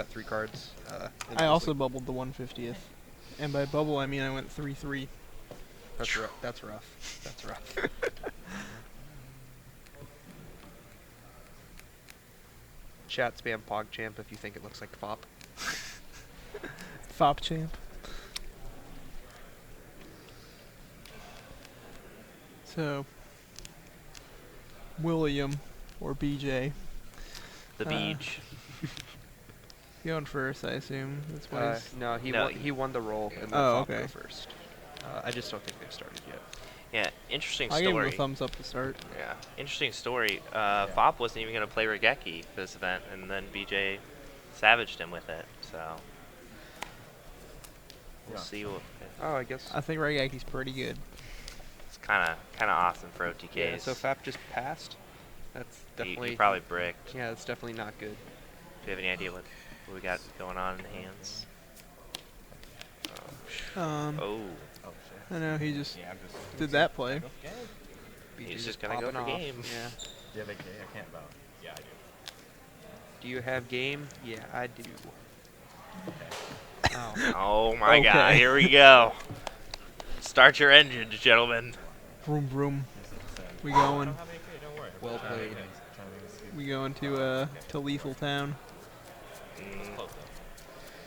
cut 3 cards. I also bubbled the 150th. And by bubble, I mean I went 3-3. That's rough. That's rough. That's rough. Chat spam PogChamp if you think it looks like Phap. Phap champ. So, William, or BJ. The beach. Going first, I assume. That's what he's... No, he won the roll and let Phap go first. I just don't think they've started yet. Yeah, interesting I story. gave him a thumbs up to start. Yeah, interesting story. Phap wasn't even going to play Regeki for this event, and then BJ savaged him with it, so... We'll see what... Oh, I guess... I think Regeki's pretty good. It's kind of awesome for OTKs. Yeah, so Phap just passed? That's definitely... He probably bricked. Yeah, that's definitely not good. Do you have any idea what we got going on in the hands? Oh. I know, he just did that play. He's just going to go for game. Yeah. Do you have a game? I can't vote. Yeah, I do. Do you have game? Yeah, I do. Okay. Oh my god, here we go. Start your engines, gentlemen. Vroom vroom. We going. Well played. We going to Lethal Town. Yeah,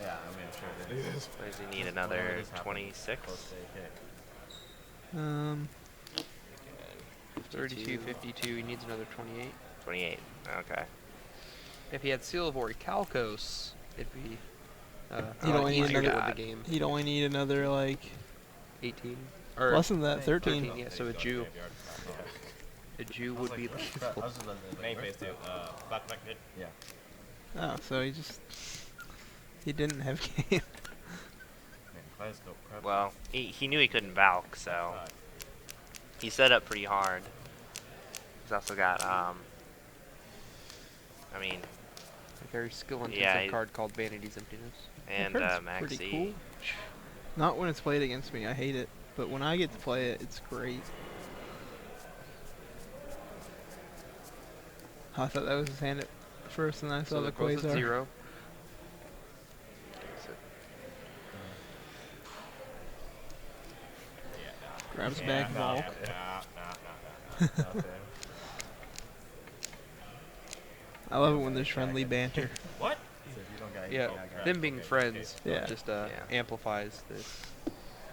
I mean, sure it is. Does he need another 26? 32, 52, he needs another 28. 28, okay. If he had Seal of Orichalcos, it'd be He'd only need easier to another, win the game. He'd only need another, like... 18? Or less than that, 13. Yeah, so a Jew. A Jew would be lethal. Yeah. Oh, so he just... He didn't have game. Well, he knew he couldn't Valk, so... He set up pretty hard. He's also got, I mean... A very skill-intensive card called Vanity's Emptiness. And Maxi. Pretty cool. Not when it's played against me, I hate it. But when I get to play it, it's great. I thought that was his hand at first, and I saw the both Quasar. at 0. Grabs back Valk. I love it when there's friendly banter. What? Yeah, them being friends just Yeah. amplifies this.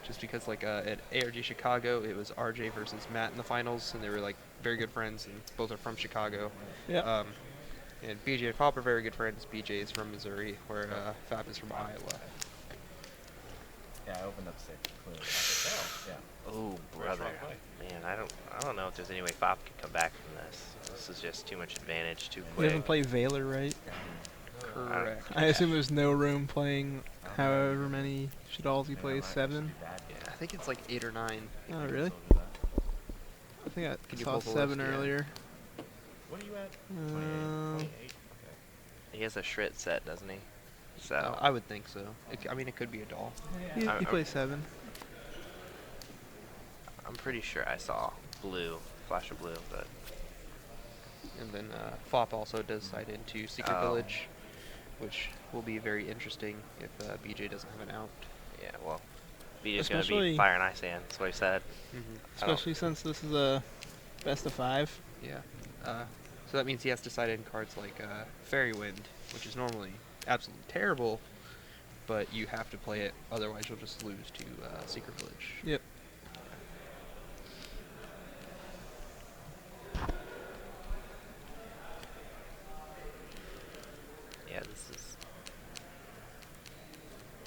Just because, like, at ARG Chicago, it was RJ versus Matt in the finals, and they were, like, very good friends, and both are from Chicago. Yeah. And BJ and Phap are very good friends. BJ is from Missouri, where Phap is from Iowa. Yeah, I opened up 6. Clearly. I was like, oh, yeah. Oh, brother. Man, I don't know if there's any way Phap can come back from this. This is just too much advantage, too He quick. doesn't play Valor, right? Correct. I assume there's no room playing however many Shadalls he plays, 7? I think it's like 8 or 9. Oh, really? I think I Can you saw pull the 7 list? Yeah. earlier. What are you at? 28. He has a Shrit set, doesn't he? So I would think so. I mean, it could be a doll. He plays 7. I'm pretty sure I saw blue, flash of blue, but And then Phap also does side into Secret Village, which will be very interesting if BJ doesn't have an out. yeah, well, BJ's gonna Especially- be Fire and Ice Hand. That's what he said. Especially since this is a best of 5. Yeah. So that means he has to side in cards like Fairy Wind, which is normally absolutely terrible, but you have to play it, otherwise you'll just lose to Secret Village. Yep. Yeah, this is.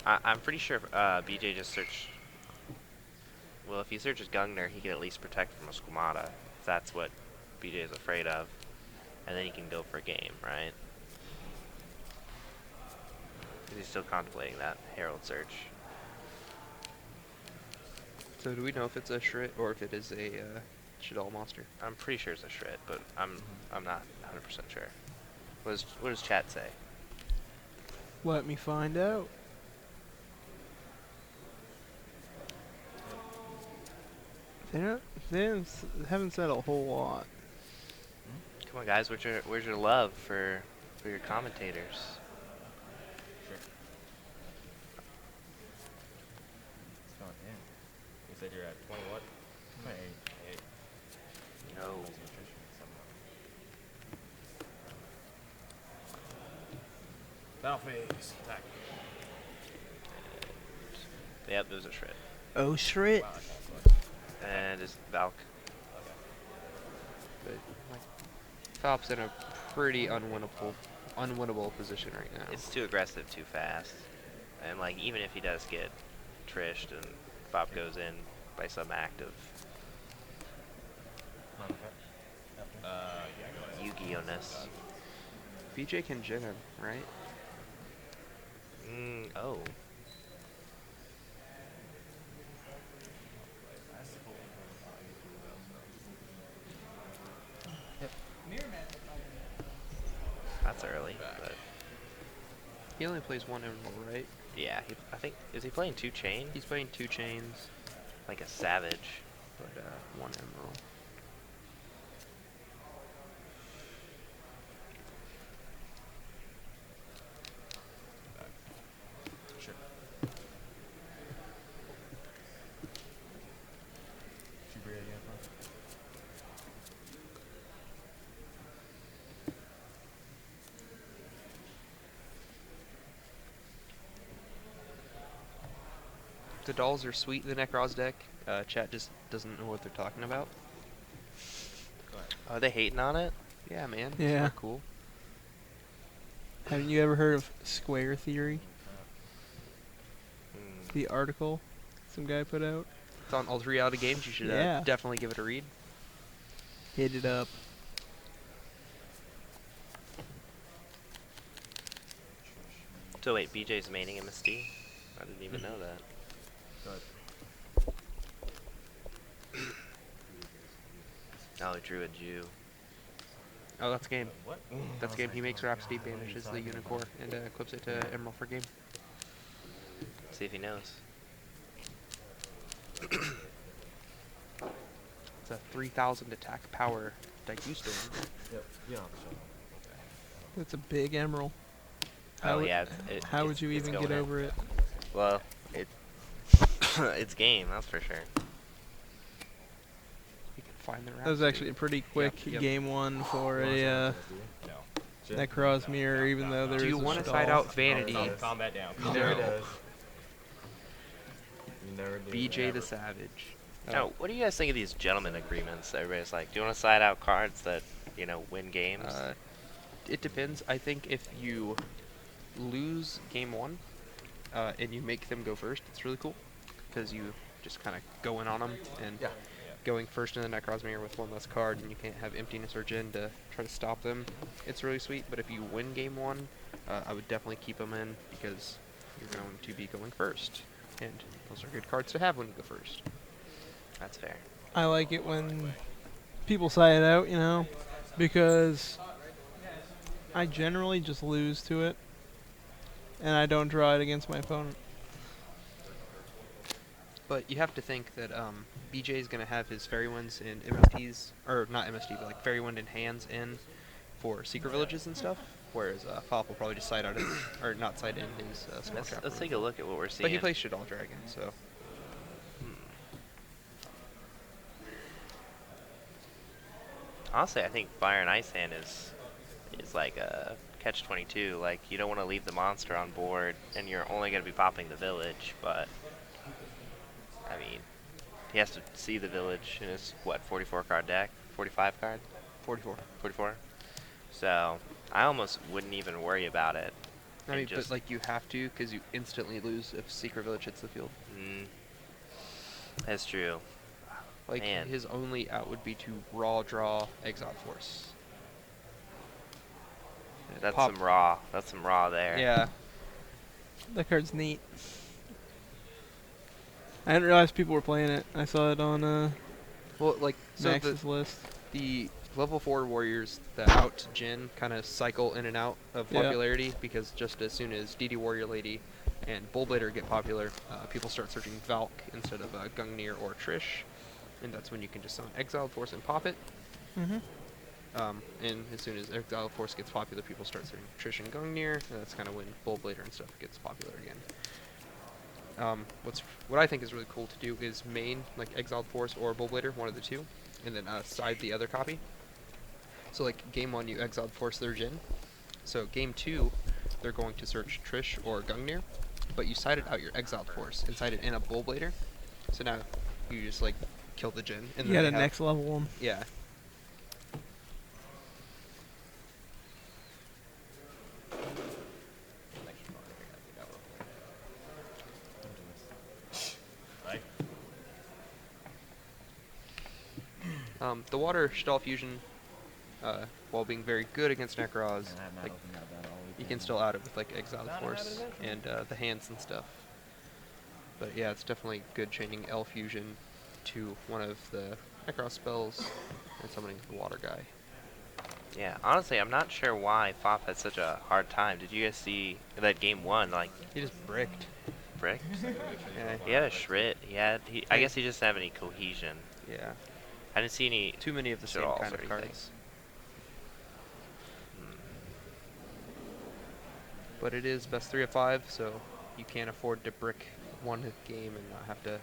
I'm pretty sure BJ just searched. Well, if he searches Gungner, he can at least protect from a Squamata. If that's what BJ is afraid of, and then he can go for a game, right? He's still contemplating that Herald search. So do we know if it's a Shrit or if it is a Shadal monster? I'm pretty sure it's a Shrit, but I'm not 100% sure. What does chat say? Let me find out. They haven't said a whole lot. Come on, guys. Where's your love for your commentators? said you're at 20 what? 28. No. That's nutrition somewhere. Battle phase. Attack. Yep, there's a shred. Oh, shit. Wow, that kind of sucks. And is Valk. Okay. But like, Phap's in a pretty unwinnable position right now. It's too aggressive, too fast. And like even if he does get trished and Phap goes in by some act of Yeah, go ahead. Yugioh-ness. BJ can Jin him, right? Oh. That's early, but He only plays one Emerald, right? yeah, I think, is he playing 2 chain? He's playing 2 chains, Like a savage. but one Emerald. Sure. Should we again, The dolls are sweet in the Necros deck. Chat just doesn't know what they're talking about. Go ahead. Are they hating on it? Yeah, man. Yeah. It's cool. Haven't you ever heard of square theory? Hmm. The article some guy put out. It's on Alt Reality Games. You should Yeah. definitely give it a read. Hit it up. So wait, BJ's maining MSD? I didn't even know that. Go ahead. Oh, he drew a Jew. Oh, that's game. What? That's game. He makes Rhapsody, banishes the Unicorn, and equips it to Emerald for game. See if he knows. It's a 3,000 attack power Daikyu Storm. Yep. You don't have to show them. That's a big emerald. Oh would- yeah. How would you it's even going get in. over it? Well, it it's game, that's for sure. You can find the That was Rhapsody. actually a pretty quick yep. game one for You want a to no. Necros mirror, even though there Do is you a want to stall. side out Vanity? Calm that down. You Calm never down. does. You never do. BJ Never. the Savage. Now, what do you guys think of these gentleman agreements? Everybody's like, do you want to side out cards that, you know, win games? It depends. I think if you lose game 1 and you make them go first, it's really cool because you just kind of go in on them and Yeah. going first in the Necros mirror with 1 less card and you can't have Emptiness or Jin to try to stop them. It's really sweet. But if you win game 1, I would definitely keep them in because you're going to be going first, and those are good cards to have when you go first. That's fair. I like it when people side it out, you know, because I generally just lose to it, and I don't draw it against my opponent. But you have to think that BJ is going to have his Fairy Winds and MSTs, or not MST, but like Fairy Wind and hands in for Secret Villages and stuff, whereas Phap will probably just side out his, or not side in his small Let's trap. take a look at what we're seeing. But he plays Shadal Dragon, so. Honestly, I think Fire and Ice Hand is like a catch-22. Like, you don't want to leave the monster on board, and you're only going to be popping the village, but I mean, he has to see the village in his, what, 44 card deck? 45 card? 44. 44? So, I almost wouldn't even worry about it. I and mean, just, but like you have to, because you instantly lose if Secret Village hits the field. That's true. Like, Man. his only out would be to raw draw Exile Force. And That's pop- some raw. That's some raw there. Yeah. That card's neat. I didn't realize people were playing it. I saw it on Well, like, so Max's list. the level 4 warriors that out Jin kind of cycle in and out of Yeah. popularity because just as soon as DD Warrior Lady and Bullblader get popular, people start searching Valk instead of Gungnir or Trish, and that's when you can just summon Exiled Force and pop it. Mm-hmm. And as soon as Exiled Force gets popular, people start searching Trish and Gungnir, and that's kind of when Bullblader and stuff gets popular again. What I think is really cool to do is main like Exiled Force or Bullblader, one of the two, and then side the other copy. So like game 1 you Exiled Force their Jin. So game 2 they're going to search Trish or Gungnir, but you sided out your Exiled Force and sided in a Bullblader. So now you just like kill the Jin and You then had they a have- next level one. Yeah. Right? The water Stall Fusion, while being very good against Necros, like you can still out it with like Exiled Force and the hands and stuff. But yeah, it's definitely good chaining L Fusion to one of the Necros spells and summoning the water guy. Yeah, honestly, I'm not sure why Phap had such a hard time. Did you guys see that game 1, like, He just bricked. brick? Yeah, He had a Shrit. I guess he just didn't have any cohesion. yeah. I didn't see any Too many of the same draws kind or of anything. cards. Hmm. But it is best 3 of 5, so you can't afford to brick one game and not have to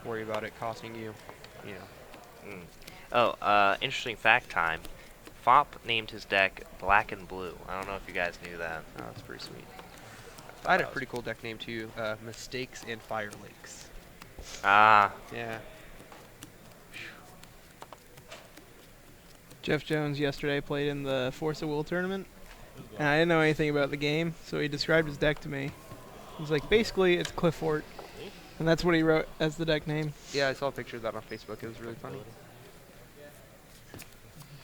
worry about it costing you, you know. Mm. Oh, interesting fact time. Phap named his deck Black and Blue. I don't know if you guys knew that. Oh, that's pretty sweet. I had a that was- pretty cool deck name too, Mistakes and Fire Lakes. Ah, Yeah. Jeff Jones yesterday played in the Force of Will tournament, and I didn't know anything about the game, so he described his deck to me. He was like, basically, it's Cliff Fort, and that's what he wrote as the deck name. Yeah, I saw a picture of that on Facebook. It was really funny.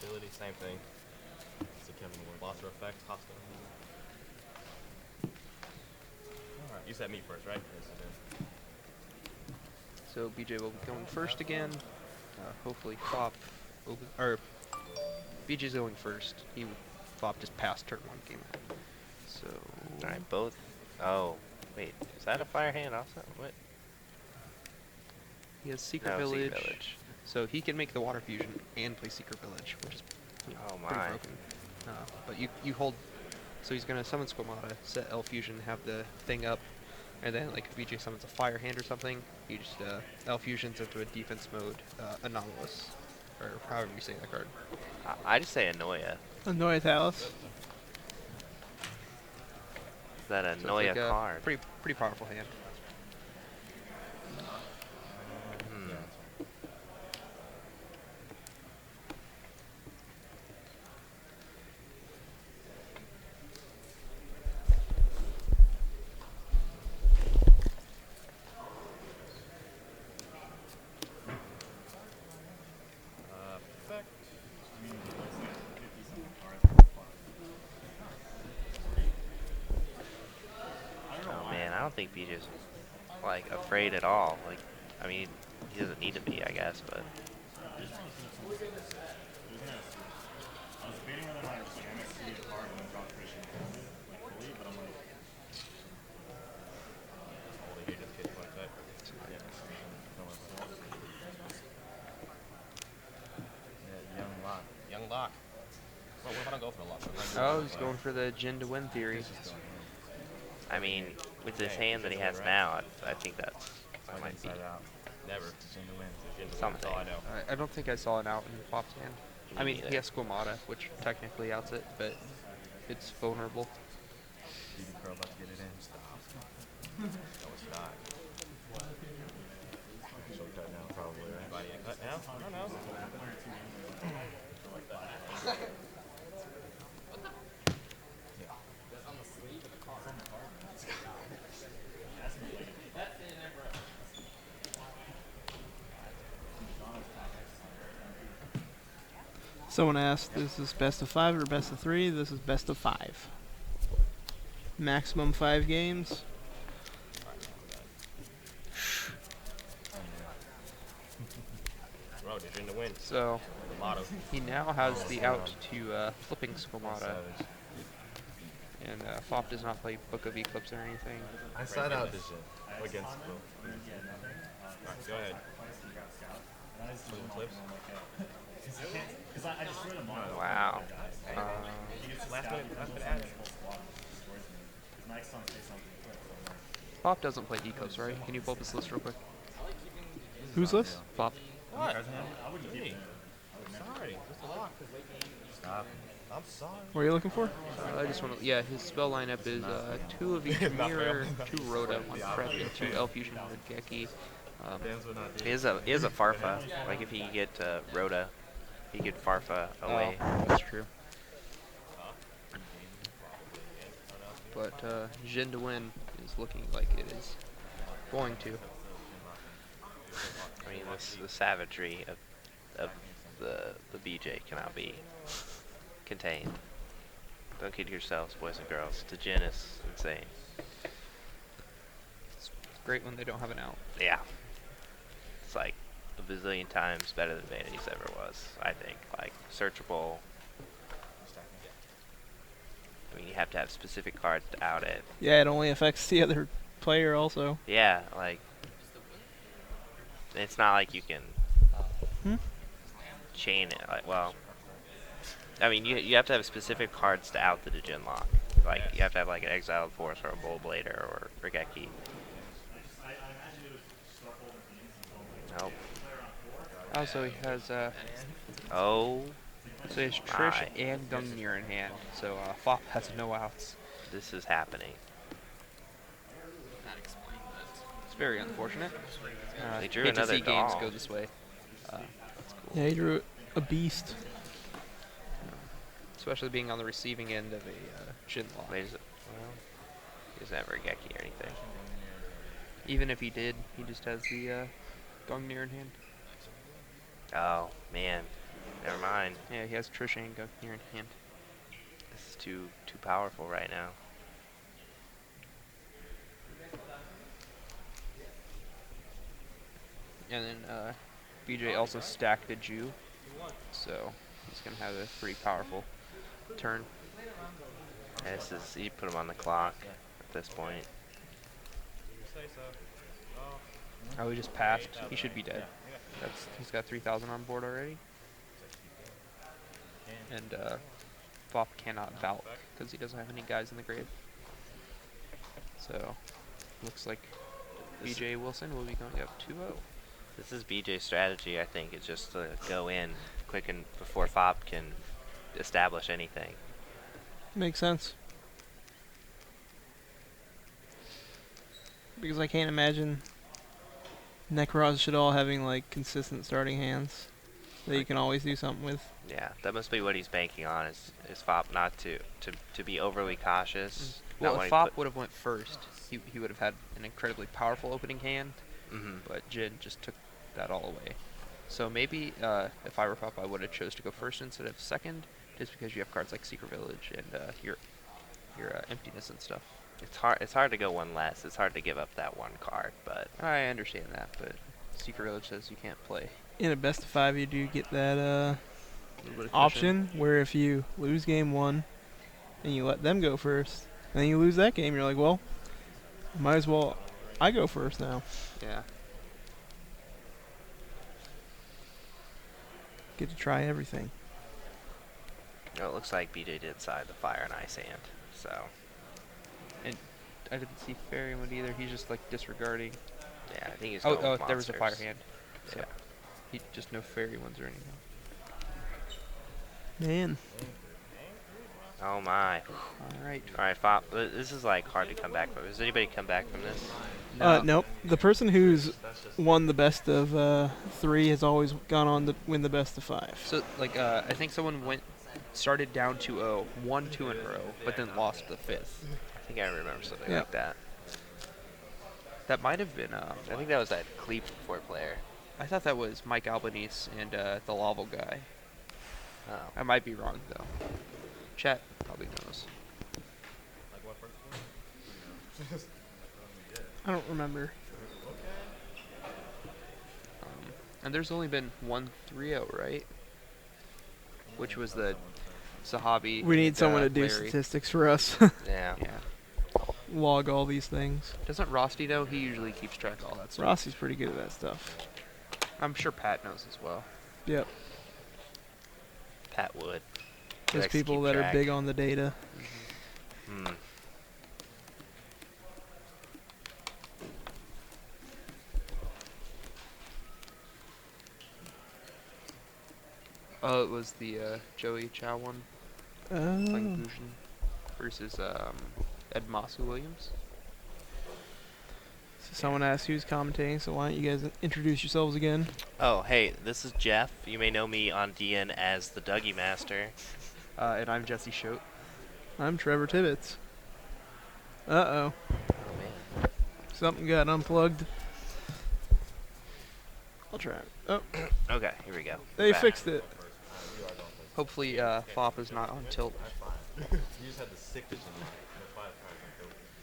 Ability, same thing. It's a Kevin Ward. Blosser effect, hostile. Alright, you said me first, right? Yes, So BJ will be going first again. Hopefully Phap, or BJ's going first. Phap just passed turn 1 game. So alright, both. Oh, wait, is that a fire hand also? What? he has Secret No, Village, Secret Village. so he can make the Water Fusion and play Secret Village, which is Oh pretty my. broken. But you hold, so he's gonna summon Squamata, set L Fusion, have the thing up, and then like if BJ summons a Fire Hand or something, you just L Fusions into a defense mode, Anomalous, or however you say that card. I just say Annoya. Annoy Talus. Is that So it's Annoya like a card? pretty powerful hand. Hmm. Yeah, effect. Oh man, I don't think BJ's like afraid at all. Like, I mean, he doesn't need to be, I guess, but Holy, he just gets one attack. Yeah. Don't worry about that. Yeah, young lock. Young lock. Well, what if I don't go for the lock? Oh, he's going for the Jin to win theory. I mean, with this hand that he has now, I think that might be. Inside out. Never. Jin to win. Jin to win. Something. That's all I know. I don't think I saw an out in Phap's hand. I Me mean, he neither. has Squamata, which technically outs it, but it's vulnerable. DB Pro about to get it in. Stop. No, it's not. She'll cut now, probably, right? Anybody to cut now? I don't know. Someone asked, is this best of 5 or best of 3? This is best of 5. Maximum 5 games. Bro, did Jin to win. So The motto. he now has the out to flipping Squamata, Savage. and Phap does not play Book of Eclipse or anything. I side out this Jin against Will. Alright, go ahead. Little clips. Wow. Last minute add. Phap doesn't play Ecos, right? Can you pull up his list real quick? Who's this? Phap. What? Hey. Sorry. Just a lock. Stop. I'm sorry. What are you looking for? I just want to. Yeah, his spell lineup is 2 of each Not mirror, fair. 2 Rhoda, 1 Prep, and 2 Elf Fusion Geki. Dance would not do He is a Farfa. Like if he could get Rhoda, he could Farfa away. Oh, that's true. But Jin to win is looking like it is going to. I mean, the savagery of the BJ cannot be contained. Don't kid yourselves, boys and girls. The Jin is insane. It's great when they don't have an out. Yeah. It's like a bazillion times better than Vanity's ever was, I think. Like, searchable. I mean, you have to have specific cards to out it. Yeah, it only affects the other player also. Yeah, like, it's not like you can chain it. Like, well, I mean, you have to have specific cards to out the Djinn lock. Like, you have to have like an Exiled Force or a Bull Blader or Regeki. Nope. Also, he has Oh, so he has Trish my. and Gungnir in hand. So Phap has no outs. This is happening. It's very unfortunate. They drew Hate to another see games doll. go this way. That's cool. Yeah, he drew a beast. Especially being on the receiving end of a Jin lock. Wait, well, he doesn't have Regeki or anything. Even if he did, he just has the Gungnir in hand. Oh, man. Never mind. Yeah, he has Trish and Gungnir in hand. This is too powerful right now. And then BJ also stacked a Jew, so he's gonna have a pretty powerful turn. And this is, you put him on the clock at this point. Oh, he just passed. He should be dead. He's got 3,000 on board already. And Phap cannot Valk because he doesn't have any guys in the grave. So looks like BJ Wilson will be going up 2-0. This is BJ's strategy, I think, is just to go in quick and before Phap can establish anything. Makes sense. Because I can't imagine Necros should all having like consistent starting hands that you can always do something with. Yeah, that must be what he's banking on, is Phap not to be overly cautious. Well, not if wanting Phap would have went first, he would have had an incredibly powerful opening hand, but Jin just took that all away. So maybe if I were Phap, I would have chose to go first instead of second, just because you have cards like Secret Village and your emptiness and stuff. It's hard to go one less. It's hard to give up that one card, but I understand that, but Secret Village says you can't play. In a best of 5, you do get that A little bit of option where if you lose game 1 and you let them go first, and then you lose that game, you're like, well, might as well I go first now. Yeah. Get to try everything. it looks like BJ did side the Fire and Ice hand. So And I didn't see Fairywood either. He's just like disregarding. yeah, I think he's Oh, going with there was a fire monsters. hand. So Yeah. he just no fairy ones or anything. Man, Oh my. All right. All right, Phap. This is like hard to come back from. Does anybody come back from this? nope. The person who's won the best of 3 has always gone on to win the best of 5. So like I think someone started down 2-0, won 2 in a row, but then lost the 5th. I think I remember something Yeah. like that. That might have been. I think that was that Cleep 4 player. I thought that was Mike Albanese and the Laval guy. Oh. I might be wrong though. Chat probably knows. I don't remember. And there's only been one 3-0, right? Which was the Sahabi. We need and, someone to do Larry. statistics for us. Yeah. Yeah. Log all these things. Doesn't Rusty though? He usually keeps track of all that stuff. Rossi's pretty good at that stuff. I'm sure Pat knows as well. Yep. Pat Wood. There's likes to people keep that are track. big on the data. Hmm. Oh, it was the Joey Chow one playing Oh. Fusion versus Ed Masu Williams. So someone asked who's commentating, so why don't you guys introduce yourselves again? Oh, hey, this is Jeff. You may know me on DN as the Dougie Master. And I'm Jesse Schote. I'm Trevor Tibbetts. Uh-oh. Oh, man. Something got unplugged. I'll try it. Oh, Okay, here we go. they Back. fixed it. Hopefully, Phap is not on tilt, You just had the sickness in the 5 card.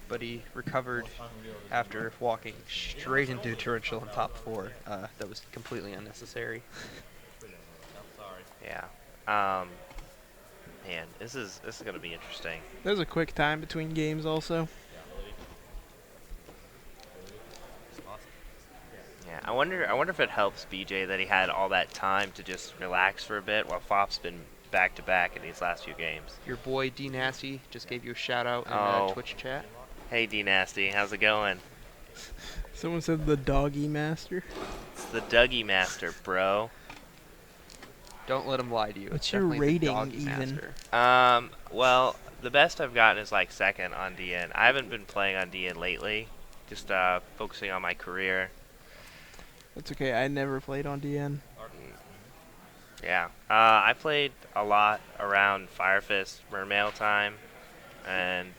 but he recovered after walking straight into a torrential in top 4. That was completely unnecessary. Sorry. Yeah. Man, this is gonna be interesting. There's a quick time between games also. Yeah, I wonder if it helps BJ that he had all that time to just relax for a bit while Phop's been back to back in these last few games. Your boy D Nasty just gave you a shout out in Oh. Twitch chat. Hey D Nasty, how's it going? Someone said the doggy master. It's the Dougie Master, bro. Don't let him lie to you. What's It's your definitely the rating doggy even? master. Well, the best I've gotten is like second on DN. I haven't been playing on DN lately, just focusing on my career. That's okay, I never played on DN. Yeah, I played a lot around Firefist, Mermail time, and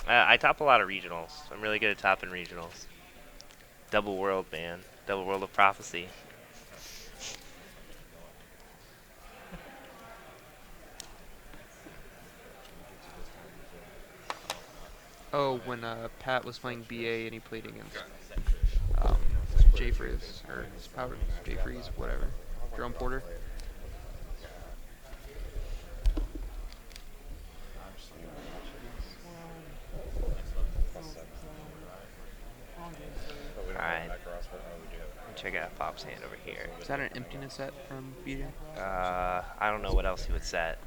I top a lot of regionals. I'm really good at topping regionals. Double World, man. Double World of Prophecy. Oh, when Pat was playing BA and he played against J Freeze or Powder J Freeze, whatever. Jerome Porter. Alright. Check out Phop's hand over here. Is that an emptiness set from BJ? I don't know what else he would set.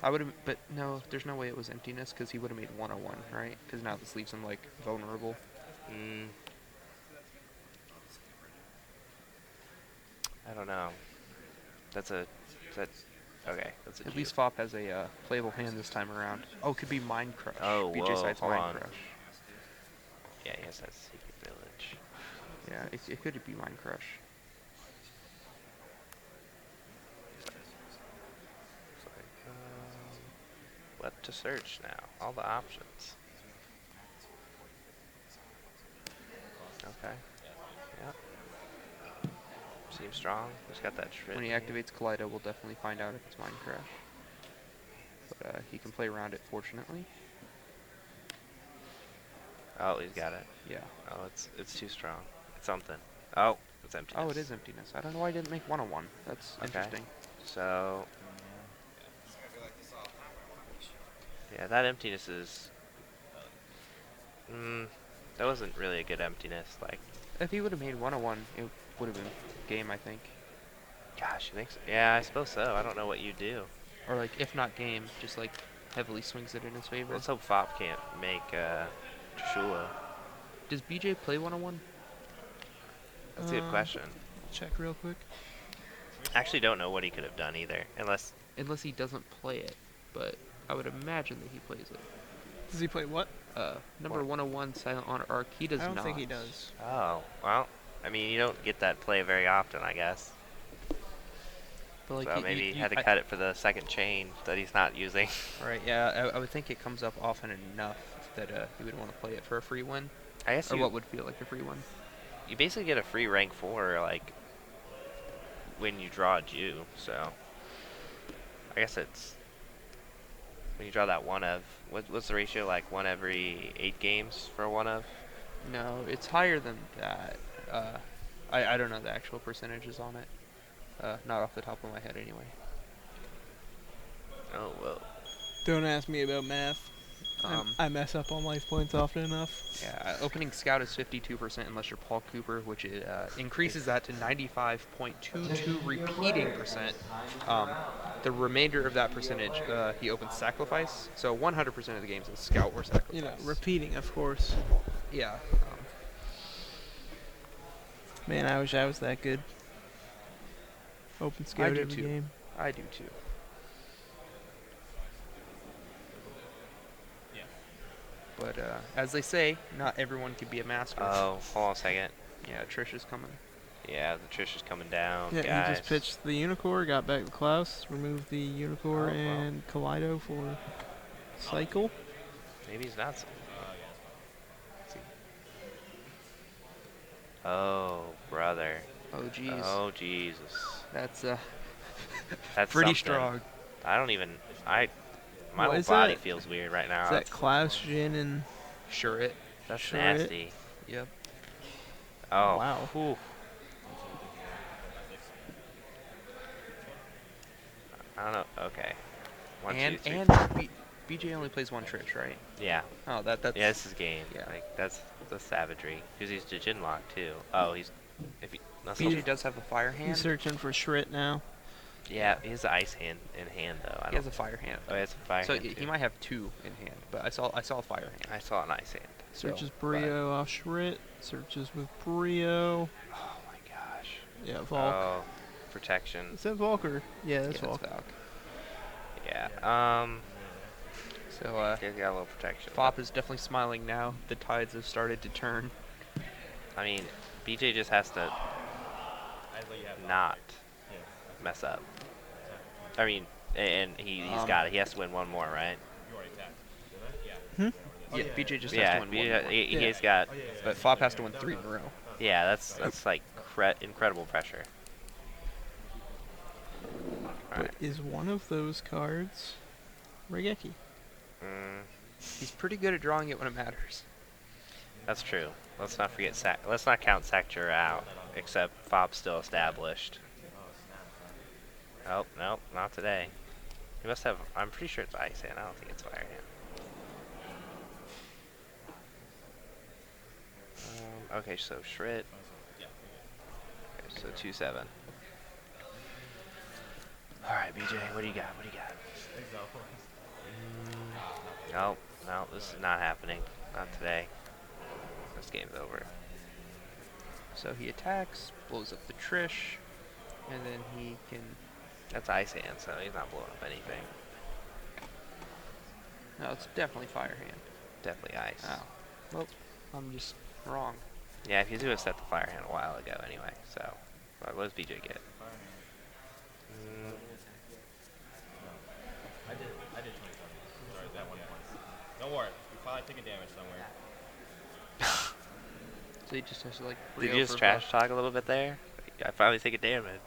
I would have, but no, there's no way it was emptiness because he would have made 101, right? Because now this leaves him like vulnerable. I don't know. That's okay. That's a At Jew. least Phop has a playable hand this time around. Oh, it could be Mind Crush. Oh, BJ whoa, Side's hold Mind on. Crush. Yeah, he has that secret village. Yeah, it could be Mind Crush. It's like, what to search now? All the options. Okay. Yeah. Seems strong. He's got that shred. When he activates Kaleido, we'll definitely find out if it's Mind Crush. But he can play around it, fortunately. Oh, he's got it. Yeah. Oh, it's too strong. It's something. Oh, it's emptiness. Oh, it is emptiness. I don't know why I didn't make 101. That's Okay. interesting. So, yeah, that emptiness is. That wasn't really a good emptiness. Like, If he would have made 101, it would have been game, I think. gosh, you think so? Yeah, I suppose so. I don't know what you do. Or like, if not game, just like heavily swings it in his favor. Let's hope Phop can't make Trishula. Does BJ play 101? That's a good question. Check real quick. Actually, don't know what he could have done either, unless Unless he doesn't play it, but I would imagine that he plays it. Does he play what? Number 101, Silent Honor Arc, he does I don't not. think he does. Oh, well, I mean, you don't get that play very often, I guess. But like So maybe he had to cut it for the second chain that he's not using. Right, yeah, I would think it comes up often enough that he would want to play it for a free win, I guess or you, what would feel like a free win. you basically get a free rank 4, like, when you draw a Jew, so I guess it's when you draw that one of, what's the ratio, like 1 every 8 games for a 1 of? No, it's higher than that. I don't know the actual percentages on it. Not off the top of my head, anyway. Oh, well. Don't ask me about math. I mess up on life points often enough. Yeah, opening scout is 52% unless you're Paul Cooper, which increases that to 95.22 repeating percent. The remainder of that percentage, he opens sacrifice. So 100% of the games is scout or sacrifice. You know, repeating, of course. Yeah. Man, I wish I was that good. Open scout do every too. game. I do too. Yeah. But as they say, not everyone can be a master. Oh, hold on a second. Yeah, Trish is coming. Yeah, the Trish is coming down, Yeah, guys. he just pitched the Unicorn, got back to Klaus, removed the Unicorn Oh, well. and Kaleido for Cycle. Maybe he's not. So Yeah. see. Oh, brother. Oh, jeez. Oh, Jesus. That's That's pretty something. strong. I don't even. My What whole is body that? feels weird right now. Is that Klaus, Jin, and Sure it. That's Sure nasty. Yep. Oh. Wow. Whew. I don't know. Okay. One, and two, three, and four. BJ only plays one Trish, right? Yeah. Oh, that's Yeah, this is game. yeah. Like that's savagery. Because he's Jin lock too. Oh, he's if he. That's BJ not, does have a fire hand. he's searching for Shrit now. yeah, he has the ice hand in hand though. I He has don't. a fire hand. Oh, he has a fire So hand he too. might have two in hand, but I saw a fire hand. I saw an ice hand. Searches So, Brio off Shrit. Searches with Brio. Oh my gosh. Yeah, Volk. Oh, protection. Is that Volker? Yeah, that's yeah, Volk. Valk. Yeah. So He's got a little protection. Phap is definitely smiling now. The tides have started to turn. I mean, BJ just has to I let you have not Yeah. mess up. I mean, and he's Um, got it. He has to win one more, right? You already tapped. Did I? Yeah. Hmm? Oh, Yeah, BJ just has Yeah, to win one BJ, more. he, Yeah. he's got. Oh, yeah, yeah, But yeah. Phap has to win 3 in a row. Yeah, that's like incredible pressure. All But right. is one of those cards Regeki? Mm, He's pretty good at drawing it when it matters. that's true. Let's not forget Let's not count Sector out. Except Phap's still established. Oh nope, not today. He must have. I'm pretty sure it's ice hand. I don't think it's fire hand. Okay, so Shrit. Okay, so 2-7. All right, BJ, what do you got? What do you got? No, no, this is not happening. Not today. This game's over. So he attacks, blows up the Trish, and then he can. That's ice hand, so he's not blowing up anything. No, it's definitely fire hand. Definitely ice. Oh, well, I'm just wrong. Yeah, if you do have set the fire hand a while ago anyway, so. What does BJ get? Mm, I did 27. Sorry, that 1 point. Don't worry. You probably taking damage somewhere. So he just has to like. did Brio you just for trash buff. talk a little bit there? I finally take a damage.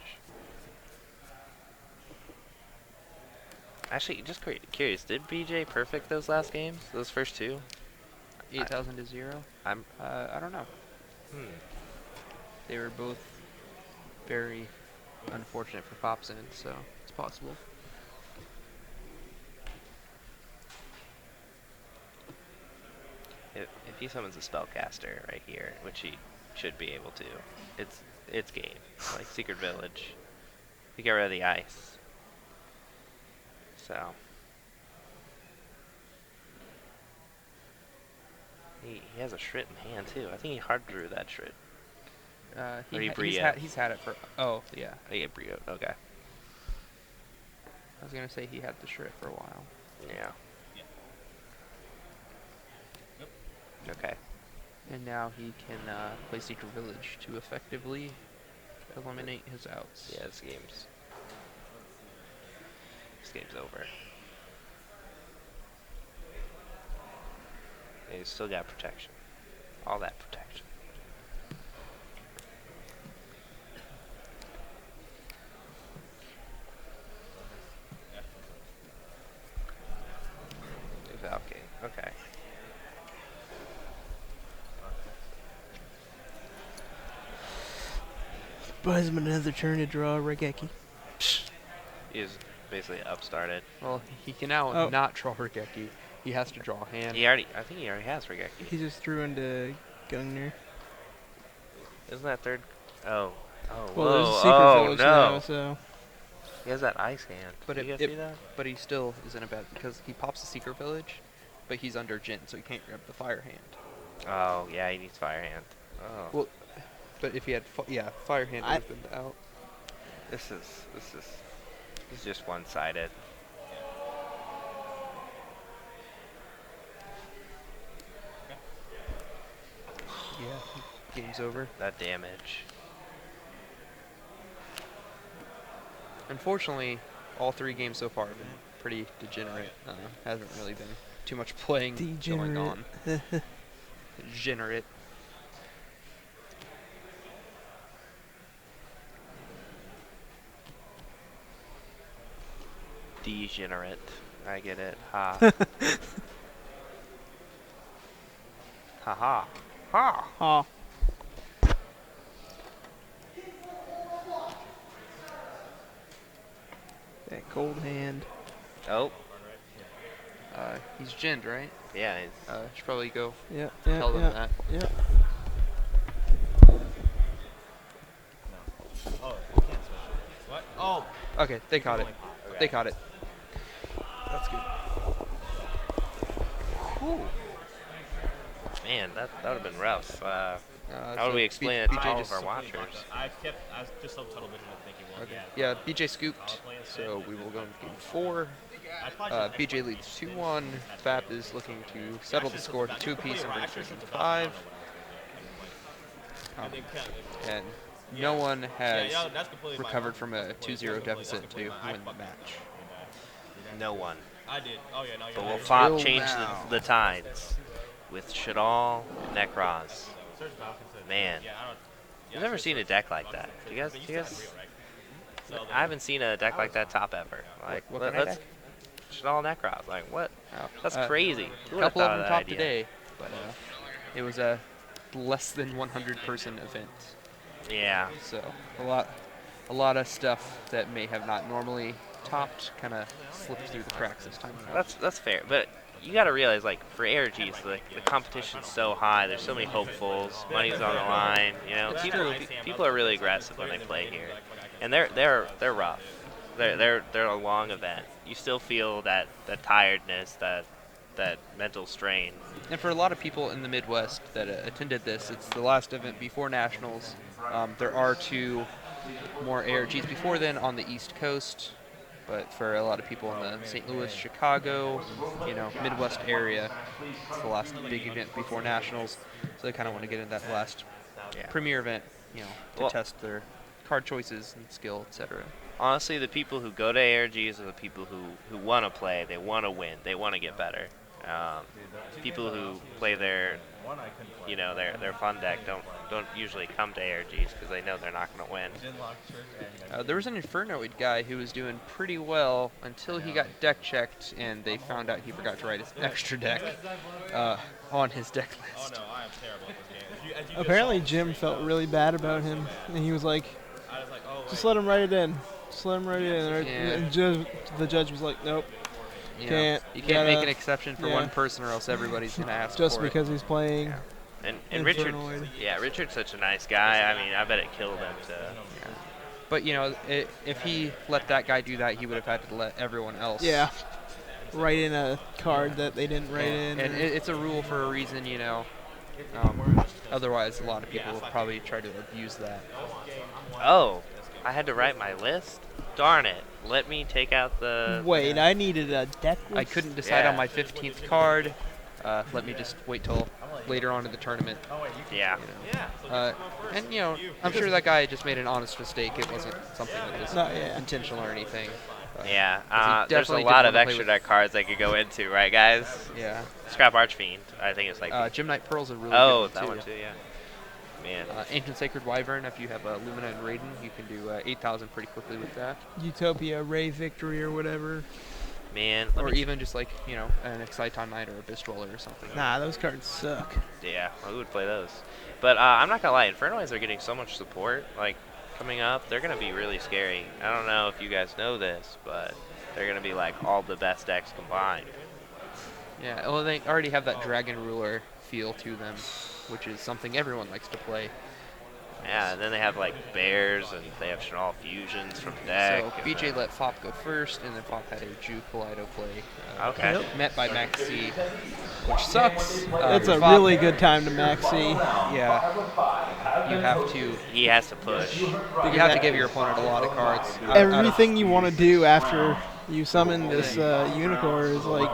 Actually, just curious, did BJ perfect those last games? Those first two? 8,000 to 0? I'm. I don't know. Hmm. They were both very unfortunate for Phap's end, so it's possible. If he summons a spellcaster right here, which he should be able to, it's game. Like Secret Village. You get rid of the ice. So he has a Shrit in hand too. I think he hard drew that Shrit. Or he Brio. He's had it for. Oh, yeah. Oh, yeah, Brio. Okay. I was going to say he had the Shrit for a while. Yeah. Yeah. Okay. And now he can play Secret Village to effectively eliminate his outs. Yeah, this game's over. Yeah, he's still got protection. All that protection. Okay. Okay. Buys him another turn to draw Regeki. He is basically upstarted. Well, he can now Oh. not draw Regeki. He has to draw a hand. I think he already has Regeki. He just threw into Gungnir. Isn't that third? Oh. Oh, Well, there's a whoa. Secret Oh, Village no. now, so. He has that ice hand. But Did you it- guys see that? But he still is in a bad because he pops the Secret Village, but he's under Jin, so he can't grab the Fire Hand. Oh, yeah, he needs Fire Hand. Oh. Well, but if he had, Fire Hand would I- have been out. This is just one-sided. Yeah, game's over. That damage. Unfortunately, all 3 games so far have been pretty degenerate. Hasn't really been too much playing going on. Degenerate. Degenerate. I get it. Ha. Ha ha. Ha. Ha. That cold hand. Oh. He's ginned, right? Yeah. Should probably go Yeah, tell them that. Yeah. Oh, you can't switch it. What? Oh! Okay, they caught it. Okay. They caught it. That's good. Ooh. Man, that would have been rough. How So do we explain it to BJ all just of our watchers? I was just so tunnel vision of thinking, well, Okay. yeah. Yeah, BJ scooped, so we will go into game 4. I'd probably just BJ leads 2-1. Phap is looking to settle the score to 2-piece and bring it to 5. And no one has recovered from a 2-0 deficit to win the match. No one. I did. Oh, yeah, no, But you're will right. Phap Till change now. the tides with Shadal and Necroz? Search Falcon said- Man, Yeah, I don't. I've never seen a deck like that. Do you guys? I haven't seen a deck like that top ever. Like, What kind of let's deck? Shadal Necroz. Like, what? Oh, That's crazy. Who A would've couple thought of them that top idea? today, but it was a less than 100-person event. Yeah. So a lot of stuff that may have not normally topped kind of slipped through the cracks this time around. That's fair, but you got to realize, like, for ARGs, the competition's so high. There's so many hopefuls. Money's on the line. You know, people are really aggressive when they play here, and they're rough. They're a long event. You still feel that tiredness, that mental strain. And for a lot of people in the Midwest that attended this, it's the last event before Nationals. There are 2 more ARGs before then on the East Coast, but for a lot of people in the St. Louis, Chicago, Midwest area, it's the last big event before Nationals. So they kind of want to get in that last premier event, to Well- test their card choices and skill, etc. Honestly, the people who go to ARGs are the people who want to play. They want to win. They want to get better. People who play their fun deck don't usually come to ARGs because they know they're not going to win. There was an Infernoid guy who was doing pretty well until he got deck checked and they found out he forgot to write his extra deck on his deck list. Oh, no, I am terrible at this game. As you Apparently just Jim felt really bad about him, and he was like, saw, I was like, oh, just let him write it in. Just let him write it in. Yeah. And the judge was like, nope. You Can't. You can't make Gotta- an exception for yeah. one person or else everybody's going to ask Just for because he's playing. Yeah. And Richard, Infernoid. Richard's such a nice guy. I mean, I bet it killed him to. it. But, if he let that guy do that, he would have had to let everyone else. Yeah. Write in a card that they didn't write in. And it's a rule for a reason, Otherwise, a lot of people will probably try to abuse that. Oh, I had to write my list? Darn it. Let me take out the. Wait, I needed a deck list? I couldn't decide on Yeah. my 15th card. Let me just wait till later on in the tournament. Yeah. And I'm sure that guy just made an honest mistake. It wasn't something that was No, yeah. intentional or anything. Yeah. he There's a definitely lot didn't of wanna play extra with- deck cards I could go into, right, guys? Yeah. Scrap Archfiend. I think it's like. Gem Knight Pearl's a really Oh, good that one one too, yeah. Man. Ancient Sacred Wyvern, if you have Lumina and Raiden, you can do 8,000 pretty quickly with that. Utopia, Ray Victory, or whatever. Man. Or even just like, an Exciton Knight or a Abyss Dweller or something. Nah, those cards suck. Yeah, who would play those? But I'm not gonna lie, Infernoids are getting so much support. Like, coming up, they're gonna be really scary. I don't know if you guys know this, but they're gonna be like all the best decks combined. Yeah, well, they already have that Dragon Ruler feel to them, which is something everyone likes to play. Yeah, and then they have like bears, and they have all fusions from deck. So and BJ then- let Phap go first, and then Phap had a Ju Kaleido play. Okay. Yep. Met by Max C, which sucks. It's for a Phap. really good time to max C. Yeah. You have to. He has to push. You Because have to give your opponent a lot of cards. everything you want to do after you summon this Unicorn is like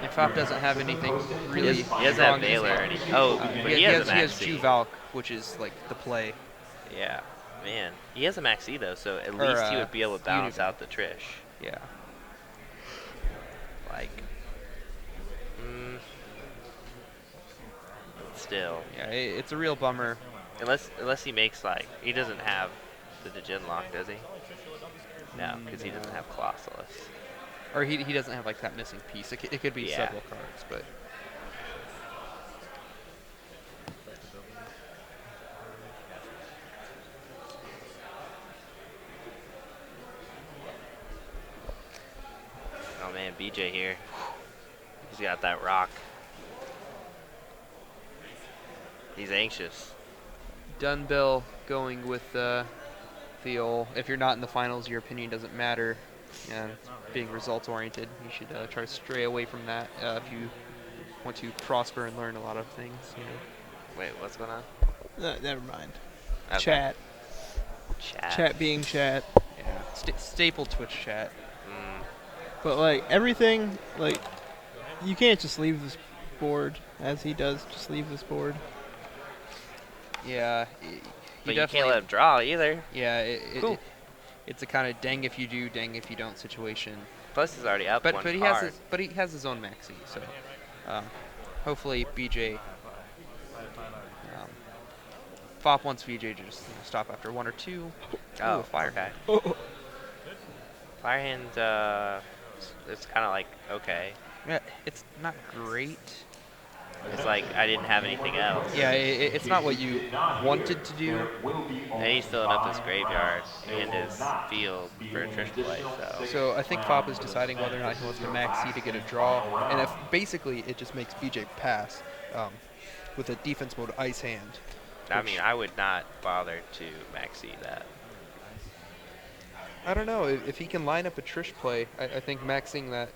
And Phap doesn't have anything really. He doesn't have strong in his Valor or hand. anything. Oh, but he has a he Max has C. Ju Valk, which is like the play. Yeah, man. He has a Max E though, so at Or, least he would be able to balance Unicorn. out the Trish. Yeah. Like, still, Yeah, it's a real bummer. unless he makes like he doesn't have the Degen lock, does he? No, because he doesn't have Colossalus. Or he doesn't have like that missing piece. It could be Yeah. several cards, but Oh man, BJ here. He's got that rock. He's anxious. Dunbill going with the old, if you're not in the finals, your opinion doesn't matter. And being results oriented, you should try to stray away from that if you want to prosper and learn a lot of things. You know. Wait, what's going on? never mind. Okay. Chat. Chat being chat. Yeah. Staple Twitch chat. But like everything, like you can't just leave this board as he does. Just leave this board. Yeah. But you can't let him draw either. Yeah. Cool. It's a kind of dang if you do, dang if you don't situation. Plus, he's already up But one he card. has his own maxi, so hopefully BJ. Phap wants BJ to just stop after one or two. Oh, Ooh, a fire. okay. Oh, Firehand, it's kind of like, okay. Yeah, it's not great. It's like I didn't have anything else. Yeah, it's not what you wanted to do. And he's filling up his graveyard and his field for a Trish play, so. So I think Phap is deciding whether or not he wants to max C to get a draw, and if basically it just makes BJ pass with a defense mode ice hand. I mean, I would not bother to maxi that. I don't know if he can line up a Trish play. I think maxing that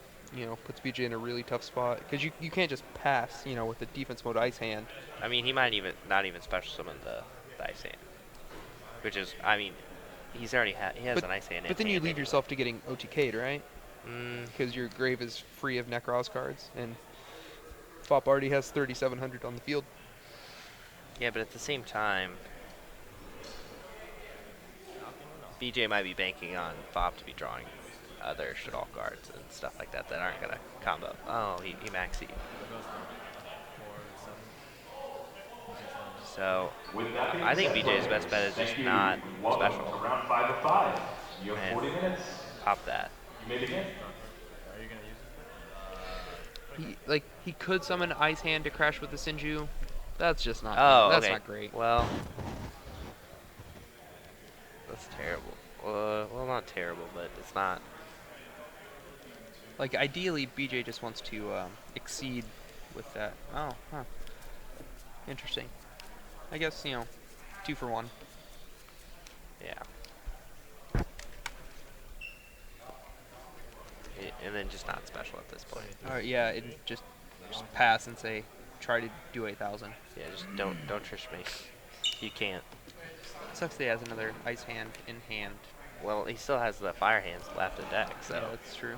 puts BJ in a really tough spot because you can't just pass with a defense mode ice hand. I mean, he might not even special summon the ice hand, which is, I mean, he has an ice hand. But then you lead yourself to getting OTK'd, right? Mm, Because your grave is free of Necroz cards, and Phap already has 3,700 on the field. yeah, but at the same time, BJ might be banking on Phap to be drawing other Shadal cards and stuff like that aren't gonna combo. Oh, he maxi. So I think BJ's best bet is just not special. Round 5 of 5. You have And 40 minutes. pop that. You may begin. He could summon Ice Hand to crash with the Sinju. That's just not. Oh, that's okay. not great. Well, that's terrible. Well, not terrible, but it's not. Like ideally, BJ just wants to exceed with that. Oh, huh. Interesting. I guess 2 for 1. Yeah. And then just not special at this point. All right, yeah, just pass and say, try to do 8,000. Yeah, just don't Trish me. You can't. Sucks that he has another Ice Hand in hand. Well, he still has the fire hands left in deck, so Yeah, that's true.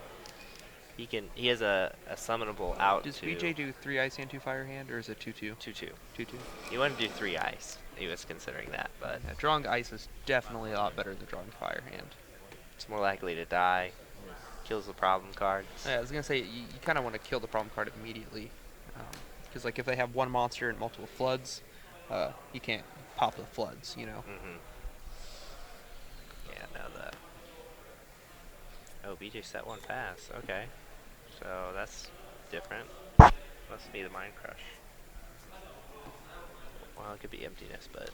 he has a summonable out Does to BJ do 3 Ice Hand, 2 Fire Hand, or is it 2-2? 2/2. 2-2. He wanted to do 3 ice. He was considering that, but Yeah, drawing Ice is definitely a lot better than drawing Fire Hand. it's more likely to die. Kills the problem cards. Yeah, I was gonna say you kind of want to kill the problem card immediately, because like if they have one monster and multiple floods, you can't pop the floods. Mm-hmm. Yeah, no, that. Oh, BJ set 1 pass. Okay. So that's different. Must be the Mind Crush. Well, it could be emptiness, but.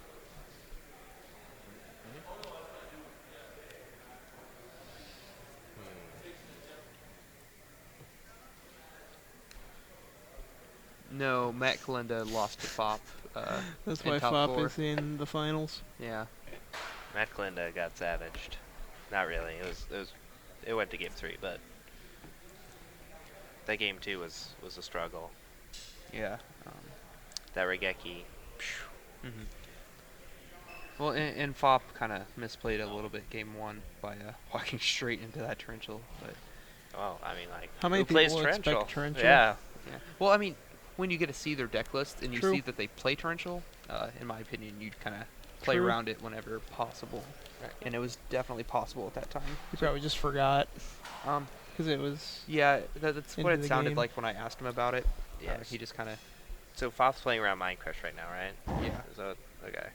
No, Matt Kalenda lost to Phap That's in why top Phap 4. is in the finals. Yeah. Matt Klinda got savaged. Not really. It went to game 3, but that game 2 was a struggle. Yeah. That Regeki. Mhm. Well, and Phap kind of misplayed a little bit game 1 by walking straight into that torrential, but Well, I mean, like, How many who plays people expect torrential? torrential? Yeah. yeah. Well, I mean, when you get to see their deck list and you True. see that they play torrential, in my opinion, you'd kind of play True. around it whenever possible, and it was definitely possible at that time. He probably just forgot Um, because it was. yeah, that's what Into it the sounded game. like when I asked him about it. Yes. He just kind of, So Phop's playing around Minecraft right now, right? yeah. So okay.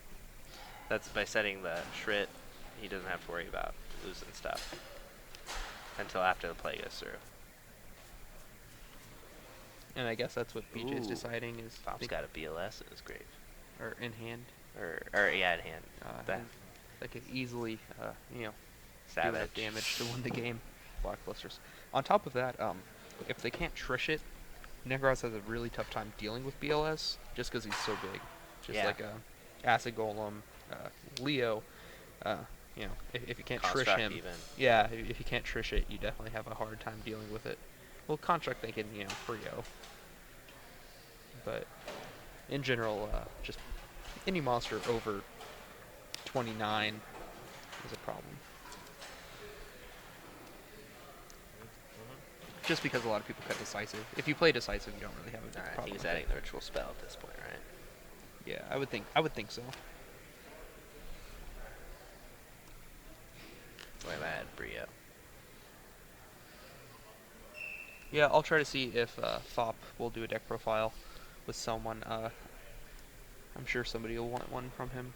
That's by setting the Shrit, he doesn't have to worry about losing stuff until after the play goes through. And I guess that's what BJ's Ooh. deciding is Phop's got a BLS in his grave. or in hand. Or yeah, in hand. That That could easily, do enough savage. damage to win the game. Blockbusters. On top of that, if they can't Trish it, Necros has a really tough time dealing with BLS just because he's so big. Just Yeah. like Acid Golem, Leo. If you can't Trish Construct him, even. yeah, if you can't Trish it, you definitely have a hard time dealing with it. Well, Construct they can, Frio. But in general, just any monster over 29 is a problem. Just because a lot of people cut decisive. If you play decisive, you don't really have a big Alright, problem. he's with adding it. the ritual spell at this point, right? Yeah, I would think so. Why am I at Brio? Yeah, I'll try to see if Phap will do a deck profile with someone. I'm sure somebody will want one from him,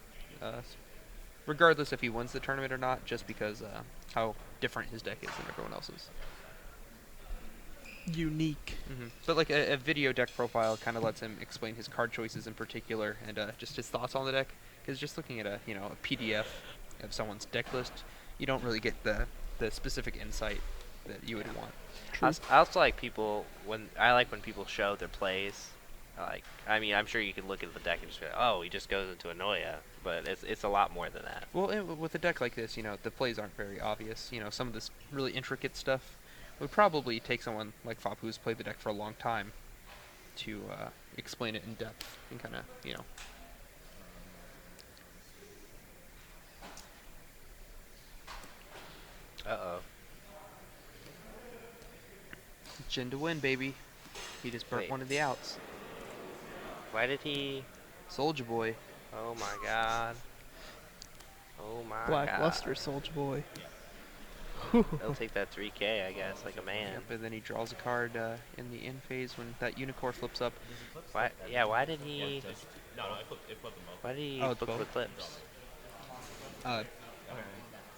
regardless if he wins the tournament or not. Just because how different his deck is than everyone else's. Unique. But like a video deck profile kind of lets him explain his card choices in particular and just his thoughts on the deck. Because just looking at a PDF of someone's deck list, you don't really get the specific insight that you would want. I also like when people show their plays. I mean, I'm sure you can look at the deck and just go, oh, he just goes into Anoia, but it's a lot more than that. Well, with a deck like this, the plays aren't very obvious. Some of this really intricate stuff would probably take someone like Phap, who's played the deck for a long time, to explain it in depth and kind of, Uh-oh. Jin to win, baby. He just burnt Wait. one of the outs. Why did he... Soldier Boy. Oh my god. Oh my Blackluster god. Soldier Boy. He'll take that 3k, I guess, like a man. Yep, and then he draws a card in the end phase when that Unicorn flips up. Why did he... No, it flipped them both. Why did he Oh, it's book both? Eclipse? Okay.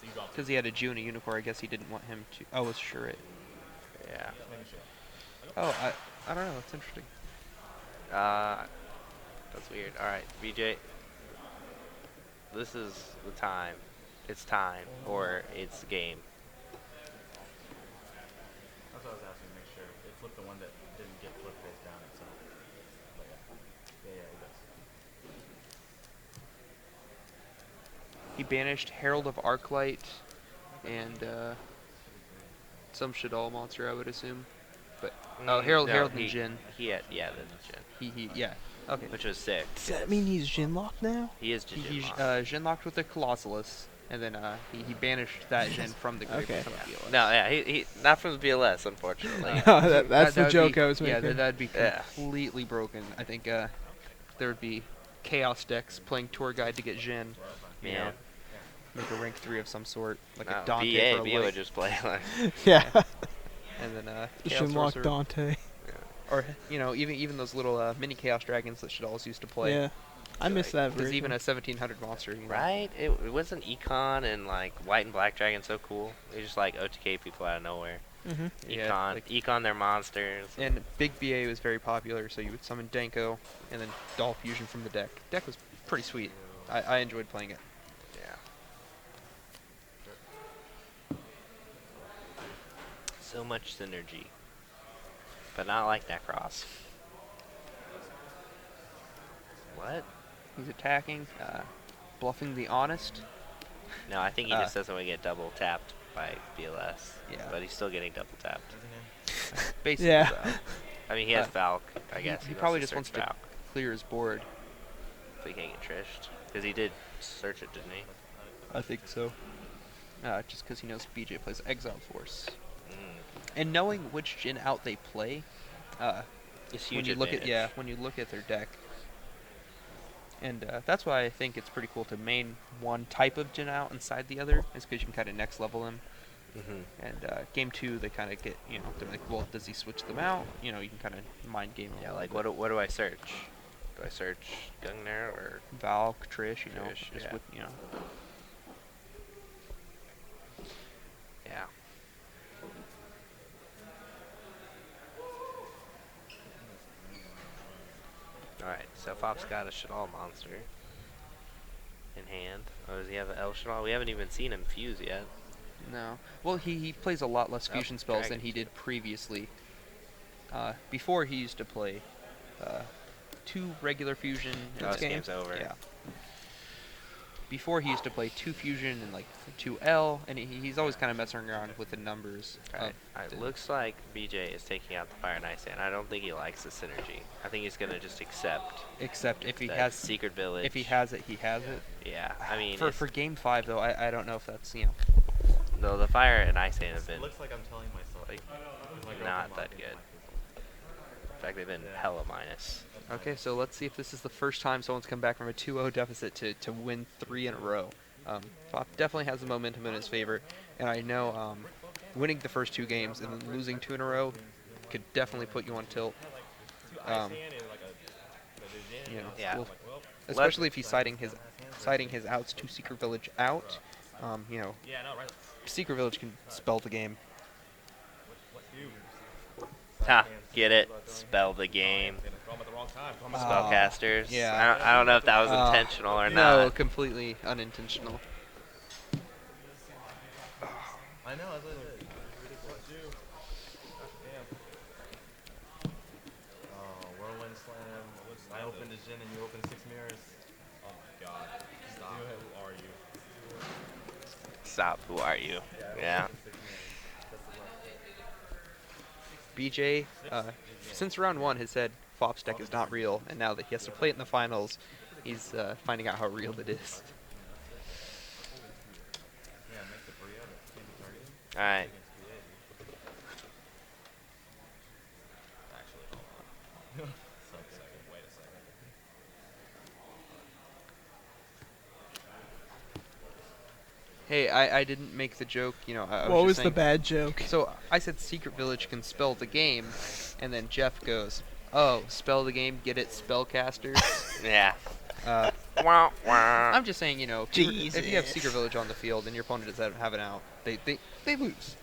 So you dropped Because he had a Jew and a Unicorn, I guess he didn't want him to... Oh, it's sure it. Yeah. making sure. Oh, I don't know, it's interesting. That's weird. Alright, BJ. This is the time. It's time. Or it's game. That's what I was asking to make sure. It flipped the one that didn't get flipped face down itself. But yeah. Yeah, it does. He banished Herald of Arclight and some Shadal monster, I would assume. But Herald and Jin. He had, yeah, the Jin. Yeah. Okay. Which was sick. Does that mean he's Jinlocked now? He is Jin. He's Jin locked with the Colossalus, and then he banished that Jin from the grave. Okay. From the BLS. No, yeah, he not from the BLS, unfortunately. That's the would joke be, I was making. Yeah, that'd be Yeah. completely broken. I think there would be Chaos decks playing Tour Guide to get Jin. You know, Man. make a rank 3 of some sort, like No, a Dante for a BA light, would just play like... Yeah. and then Chaos Jinlock Sorcerer, Dante. or even those little mini Chaos Dragons that Shadal's used to play. Yeah. I miss that Because version. even a 1700 monster, Right? It wasn't Econ and like White and Black Dragon so cool. They just like OTK people out of nowhere. Mm-hmm. Yeah, Econ, like- Econ their monsters. And Big BA was very popular, so you would summon Danko, and then Doll Fusion from the deck. Deck was pretty sweet. I enjoyed playing it. Yeah. So much synergy, but not like Necros. What? He's attacking, bluffing the honest. No, I think he Uh, just doesn't want to get double tapped by BLS. Yeah. But he's still getting double tapped. Basically, Yeah. though. I mean, he has Uh, Valk, I guess. He must probably have just wants searched to Valk, clear his board. so he can't get trished. Because he did search it, didn't he? I think so. Just because he knows BJ plays Exile Force. Mm. And knowing which Jin out they play, It's when huge you look at advantage. when you look at their deck, and that's why I think it's pretty cool to main one type of Jin out inside the other, is because you can kind of next level him. Mm-hmm. And game 2, they kind of get, they're like, well, does he switch them out? You can kind of mind game him. Yeah, a like little what do I search? Do I search Gungner or bit. Valk, Trish, Trish, just yeah. with, yeah? Alright, so Phap's got a Shadal monster in hand. Oh, does he have an El Shadal? We haven't even seen him fuse yet. No. Well, he plays a lot less fusion spells than Dragon he did previously. Before, he used to play 2 regular fusion. Oh, this game's over. Yeah. Before, he used to play 2 fusion and like 2 L, and he's always kind of messing around with the numbers. Alright, it looks like BJ is taking out the Fire and Ice Hand. I don't think he likes the synergy. I think he's gonna just accept Except if he that has Secret Village. If he has it, he has it. Yeah, I mean, For game 5 though, I don't know if that's no, the Fire and Ice Hand have It been looks like I'm telling myself. like my girlfriend not locked that me in good. my In fact, they've been hella minus. Okay, so let's see if this is the first time someone's come back from a 2-0 deficit to win 3 in a row. Phap definitely has the momentum in his favor, and I know winning the first 2 games and then losing 2 in a row could definitely put you on tilt. Yeah. Well, especially if he's citing his outs to Secret Village out. Secret Village can spell the game. Ha! Get it? Spell the game. Spellcasters. yeah. I don't know if that was intentional or not. No, completely unintentional. I know, as I said. What you? Damn. Oh, Whirlwind Slam. I opened a Jin and you opened 6 mirrors. Oh my god. Stop. Who are you? Stop. Who are you? Yeah. BJ, since round 1, has said Phap's deck is not real, and now that he has to play it in the finals, he's finding out how real it is. Alright. Hey, I didn't make the joke, I was What just was the saying- bad joke? So I said Secret Village can spell the game, and then Jeff goes, "Oh, spell the game, get it, spellcasters." Yeah. uh, Wah, wah. I'm just saying, if you have Jesus. Secret Village on the field and your opponent doesn't have it out, they lose.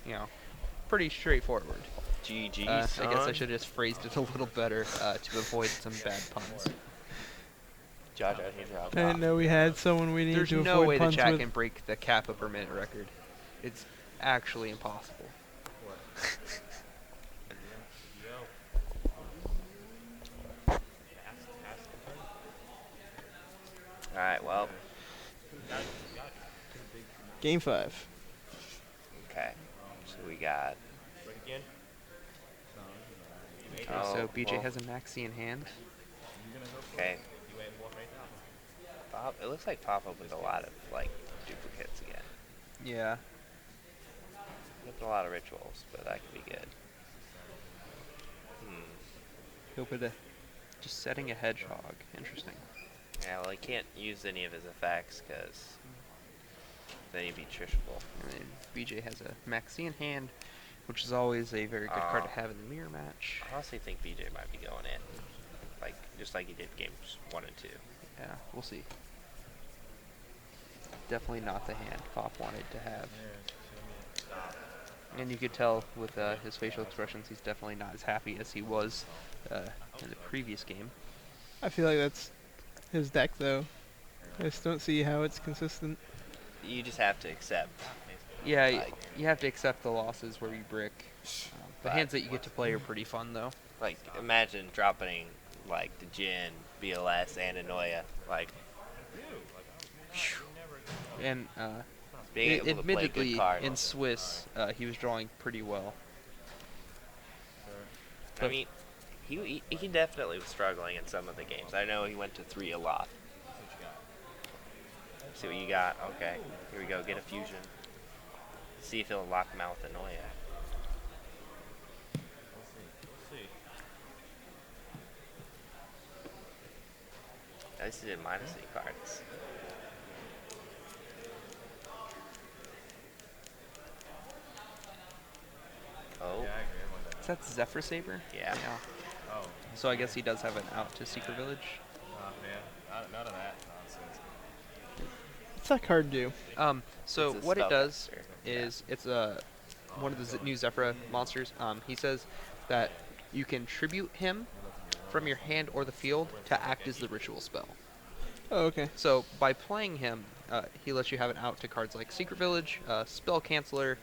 Pretty straightforward. GG, I guess I son. should have just phrased it a little better to avoid some bad puns. Jaja, he dropped I didn't off. know we had someone we needed There's to no avoid way the puns chat with. can break the Kappa per minute record. It's actually impossible. Alright, well. Game 5. Okay. So we got. Okay, Oh, so BJ well. has a maxi in hand. Okay. Phap, it looks like Phap opened a lot of duplicates again. Yeah. Opened a lot of rituals, but that could be good. He'll put just setting a hedgehog. Interesting. Yeah, well, he can't use any of his effects because then he'd be trishable. And then BJ has a maxi in hand, which is always a very good card to have in the mirror match. I honestly think BJ might be going in, just like he did games 1 and 2. Yeah, we'll see. Definitely not the hand Phap wanted to have. And you could tell with his facial expressions, he's definitely not as happy as he was in the previous game. I feel like that's his deck, though. I just don't see how it's consistent. You just have to accept. Yeah, Like- you have to accept the losses where you brick. The But- hands that you get to play are pretty fun, though. Imagine dropping like the Jin, BLS, and Anoia. Like, And being able to play good admittedly, cards. in Swiss, he was drawing pretty well. I mean, he can definitely was struggling in some of the games. I know he went to 3 a lot. See what you got. Okay, here we go. Get a fusion. See if he'll lock him out with Anoia. At least he didn't minus any cards. Oh, Yeah, I agree. Everyone does. Is that Zephyr Saber? yeah. Oh, So I guess he does have an out to Secret Village. man. None of that nonsense. What's that card do? So It's a what it does spellcaster. is it's one of the new Zephyr monsters. He says that you can tribute him from your hand or the field to act as the ritual spell. Oh, okay. So by playing him, he lets you have an out to cards like Secret Village, Spell Canceller,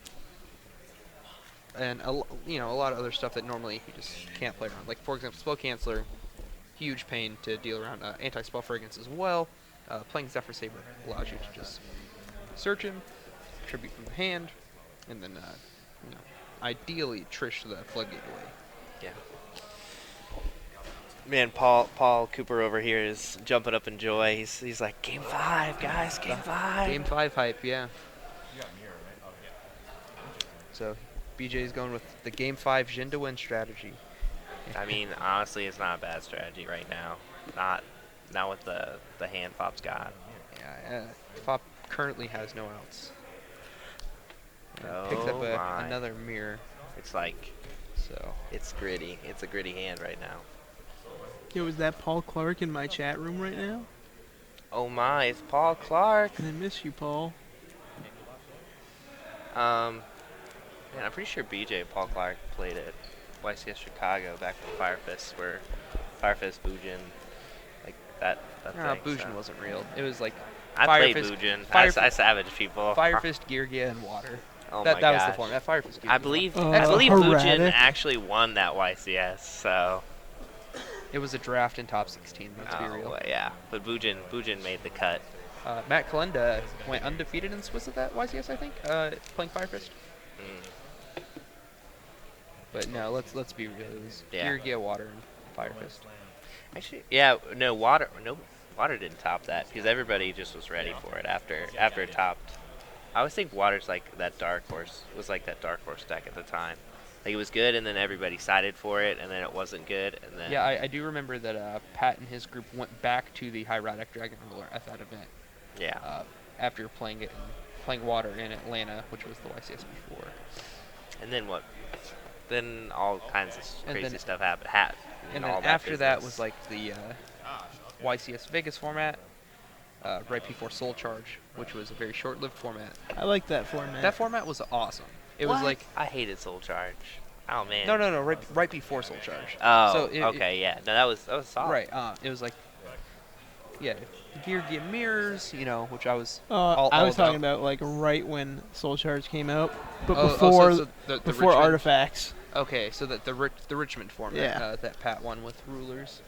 and a lot of other stuff that normally you just can't play around. Like for example, Spell Canceller, huge pain to deal around. Anti-spell fragrance as well. Playing Zephyr Saber allows you to just search him, tribute from the hand, and then ideally Trish the floodgate away. Yeah. Man, Paul Cooper over here is jumping up in joy. He's like, Game 5, guys, Game 5. Game 5 hype, yeah. You got mirror, right? Oh, yeah. So BJ's going with the Game 5 Jin to win strategy. I mean, honestly, it's not a bad strategy right now. Not with the hand Phap's got. Yeah, Phap currently has no outs. Picks Oh up my. another mirror, It's like, so it's gritty. It's a gritty hand right now. Yo, is that Paul Clark in my chat room right now? Oh my, it's Paul Clark. I miss you, Paul. Man, I'm pretty sure BJ and Paul Clark played at YCS Chicago back when Fire Fists were Fire Fist, Bujin, like that thing. Bujin so. wasn't real. It was like I Fire played Fist- Bujin. Fire I savage people. Fire Fist, Geargia, and Water. Oh that my was the gosh. format. Fire Fist. Geargia, I believe Heretic. Bujin actually won that YCS. So it was a draft in top 16. Let's be real. well, yeah, but Bujin made the cut. Matt Kalenda went undefeated in Swiss at that YCS, I think, playing Fire Fist. Mm. But no, let's be real. It was Yeah. Geargia, Water, and Fire Fist. Actually, yeah, no water didn't top that because everybody just was ready for it after it topped. I always think Water's like that dark horse deck at the time. Like it was good, and then everybody sided for it, and then it wasn't good, and then Yeah, I do remember that Pat and his group went back to the High Radic Dragon Ruler at that event yeah. after playing Water in Atlanta, which was the YCS before. And then what? Then all kinds of And crazy then- stuff happened. And all then that after that business. was like the YCS Vegas format, right before Soul Charge, which was a very short-lived format. I like that format. That format was awesome. It was What? like I hated Soul Charge. Oh man. no, right before Soul Charge. Oh, So okay, yeah. No, that was solid. Right. It was like, yeah, Gear mirrors, which I was. I all was talking about. about like right when Soul Charge came out, but Oh, before so the before Richmond- Artifacts. Okay, so the Richmond format Yeah. that Pat won with rulers.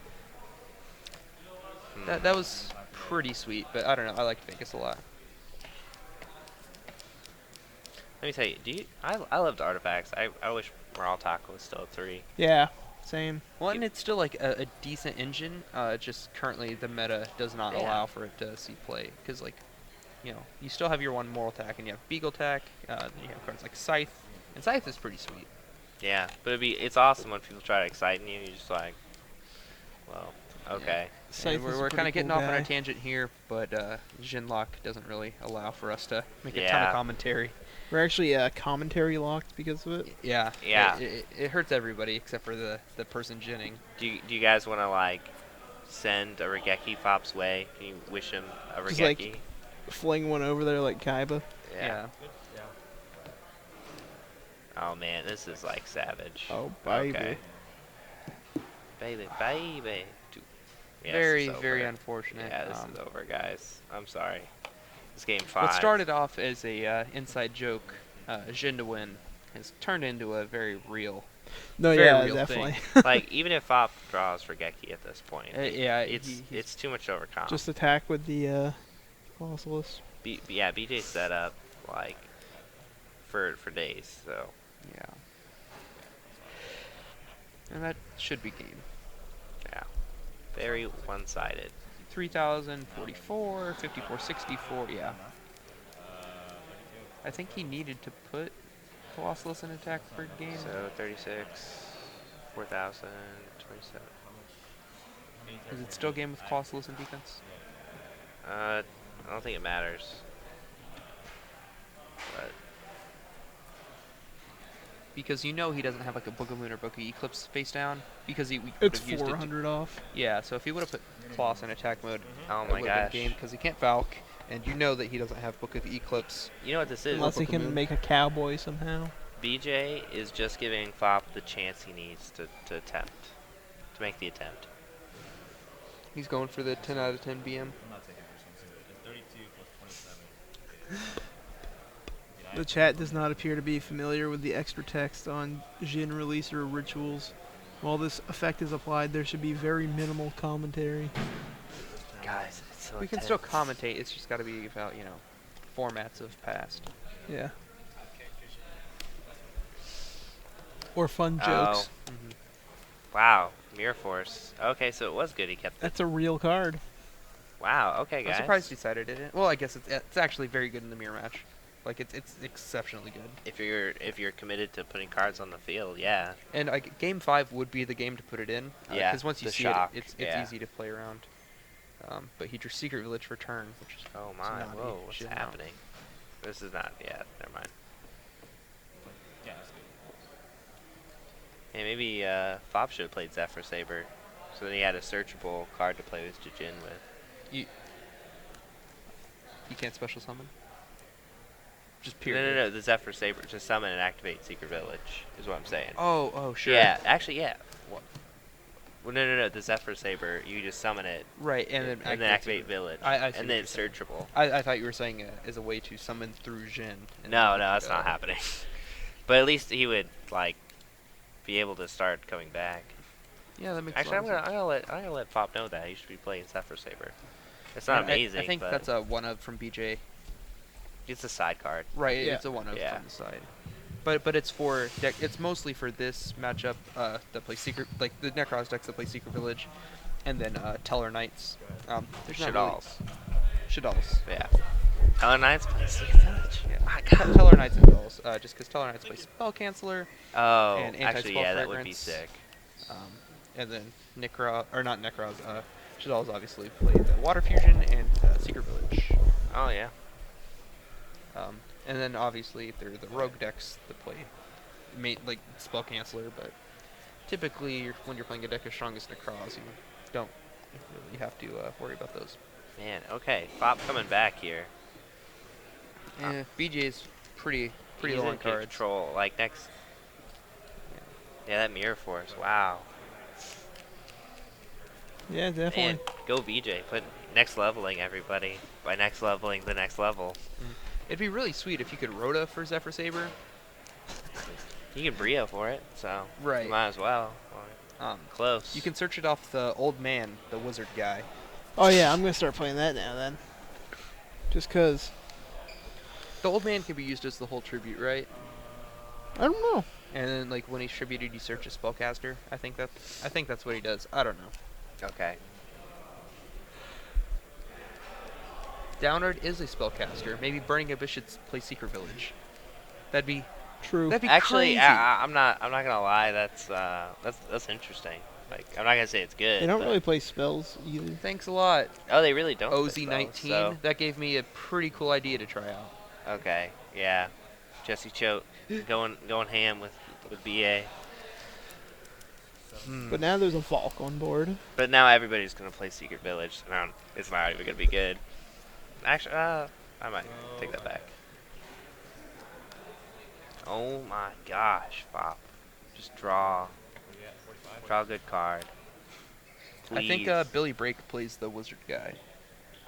Hmm. That was pretty sweet, but I don't know. I liked Vegas a lot. Let me tell you, I loved Artifacts. I wish Moral Taco was still a 3. Yeah, same. Well, and it's still like a decent engine. Just currently the meta does not Yeah. allow for it to see play because you still have your one moral attack and you have Beagle attack. Then you have cards like Scythe, and Scythe is pretty sweet. Yeah, but it's awesome when people try to excite you. You're just like, well, okay. Scythe And is a we're pretty kind of getting cool off on a guy. tangent here, but Jinlock doesn't really allow for us to make a ton Yeah. of commentary. We're actually commentary locked because of it. Yeah. Yeah. It hurts everybody except for the person ginning. Do you guys want to like send a Regeki Phap's way? Can you wish him a Just, like, Regeki? Fling one over there like Kaiba. Yeah. Oh man, this is like savage. Oh, baby. Okay. Baby. Yeah, Very, this is very over. unfortunate. Yeah, this is over, guys. I'm sorry. It's game 5. What started off as a inside joke, Jin to win, has turned into a very real No, Very yeah, real definitely. Like, even if Phap draws for Geki at this point, Yeah, it's too much to overcome. Just attack with the Colossus. Yeah, BJ set up like for days. So yeah. And that should be game. yeah, very one-sided. 3,044, 5464, yeah. I think he needed to put Colossus in attack per game. So 36, 4,000, 27. Is it still game with Colossus in defense? I don't think it matters. But Because you know he doesn't have like a Book of Moon or Book of Eclipse face down. Because we would It's have used it to, 400 off. yeah, so if he would have put Colossus in attack mode, oh it my would have gosh, been game because he can't Valk, and you know that he doesn't have Book of Eclipse. you know what this is? Unless he Book of can Moon. make a cowboy somehow. BJ is just giving Phap the chance he needs to attempt, to make the attempt. He's going for the 10 out of 10 BM. I'm not taking this one too. It's 32 plus 27. The chat does not appear to be familiar with the extra text on Jin releaser rituals. While this effect is applied, there should be very minimal commentary. Guys, it's so We can still commentate, it's just got to be about, you know, formats of past. Yeah. Or fun Oh. jokes. Wow, Mirror Force. Okay, so it was good he kept it. That's a real card. Wow, okay, guys. I'm surprised he decided it. Well, I guess it's actually very good in the mirror match. Like it's exceptionally good. If you're committed to putting cards on the field, yeah. And game 5 would be the game to put it in. Yeah, Because once you the see shock, it, it's yeah. easy to play around. But he drew Secret Village for turn, which is Oh my, naughty whoa, what's shit now. happening? This is not, yeah, never mind. Yeah, that's good. Hey, maybe Phap should have played Zephyr Saber, so then he had a searchable card to play with Jin with. you can't special summon. Just No, period. no, the Zephyr Saber to summon and activate Secret Village is what I'm saying. Oh, sure. Yeah, actually, yeah. What? Well, no, the Zephyr Saber, you just summon it Right, and then activate Village, I see and what then you're it's saying. searchable. I thought you were saying it as a way to summon through Jin. and No, then, that's not happening. But at least he would like be able to start coming back. Yeah, that makes Actually, a lot of sense. I'm gonna let Phap know that he should be playing Zephyr Saber. It's not And amazing. I think but that's a one-up from BJ. it's a side card. Right, Yeah. it's a one-up Yeah. on the side. But it's for it's mostly for this matchup that play Secret, like the Necros decks that play Secret Village, and then Teller Knights. There's not really- Shadalls. Shadalls. Yeah. Teller Knights plays Secret Village. Yeah. My God. Teller Knights and Dolls, just because Teller Knights play Spell Canceller, Oh, and actually, anti-spell yeah, that would be fragrance. sick. And then not Necros, Shadalls obviously play the Water Fusion and Secret Village. Oh yeah. And then obviously they're the rogue decks that play like Spell Canceller, but typically when you're playing a deck as strong as Necros, you don't really have to worry about those. Man, okay. Phap coming back here. BJ's pretty He's low in on cards. control. Like next. Yeah, that Mirror Force. Wow. Yeah, definitely. Man, go VJ. Put next leveling everybody. By next leveling the next level. It'd be really sweet if you could Rhoda for Zephyr Saber. You can Brio for it, so Right. you might as well. Close. You can search it off the old man, the wizard guy. Oh yeah, I'm gonna start playing that now then. Just 'cause The old man can be used as the whole tribute, right? I don't know. And then like when he's tributed, you search a spellcaster. I think that's what he does. I don't know. Okay. Downward is a spellcaster. Maybe Burning Abyss should play Secret Village. That'd be True. Actually, crazy. I'm not gonna lie. That's interesting. Like I'm not gonna say it's good. They don't but- really play spells either. Thanks a lot, Oh, they really don't. play OZ19. spells, so- That gave me a pretty cool idea to try out. Okay. Yeah. Jesse Choate going ham with BA. But now there's a Valk on board. But now everybody's gonna play Secret Village, and it's not even gonna be good. Actually, I might take that back. Oh my gosh, Phap. Just draw a good card. I think Please. Billy Brake plays the wizard guy.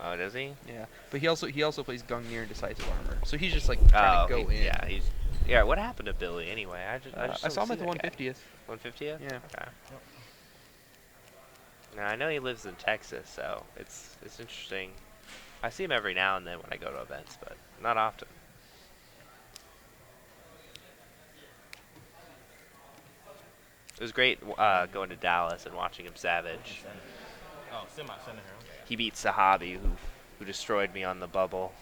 Oh, does he? Yeah, but he also plays Gungnir and Decisive Armor. So he's just like trying to go in. Yeah, he's Yeah, what happened to Billy anyway? I saw him at the 150th. 150th? Yeah. Okay. Now I know he lives in Texas, so it's interesting. I see him every now and then when I go to events, but not often. It was great going to Dallas and watching him savage. Oh, semi-center here. He beat Sahabi, who destroyed me on the bubble.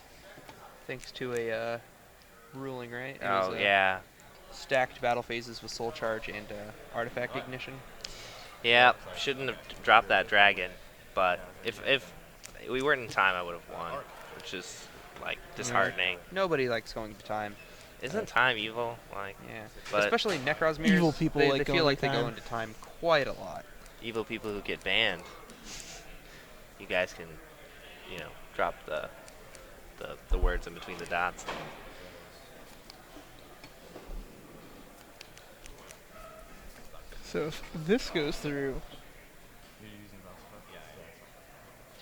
Thanks to a ruling, right? It Oh, was, yeah. stacked battle phases with soul charge and artifact ignition. Yeah, shouldn't have dropped that dragon, but if we weren't in time, I would have won, which is like disheartening. Nobody likes going to time. Isn't time evil? Like, Yeah. but Especially Necrosmirs. Evil people they like feel going like to they go time. into time quite a lot. evil people who get banned. You guys can, drop the words in between the dots. So if this goes through,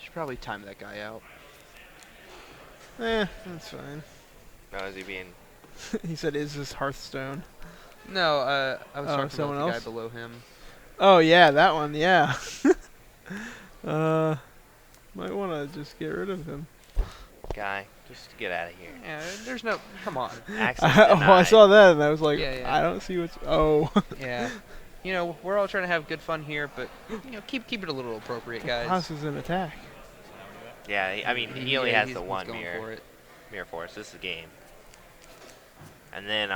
Should probably time that guy out. that's fine. Now is he being? He said, "Is this Hearthstone?" No, I was Oh, talking someone about the guy else? below him. Oh yeah, that one. Yeah. Might want to just get rid of him. Guy, just get out of here. Yeah, there's no. Come on. Access Oh, I denied. saw that and I was like, Yeah, yeah. I don't see what's. Oh. Yeah. We're all trying to have good fun here, but keep it a little appropriate, guys. House is an attack. Yeah, I mean he only has the he's one going mirror. for it. Mirror Force. This is a game. And then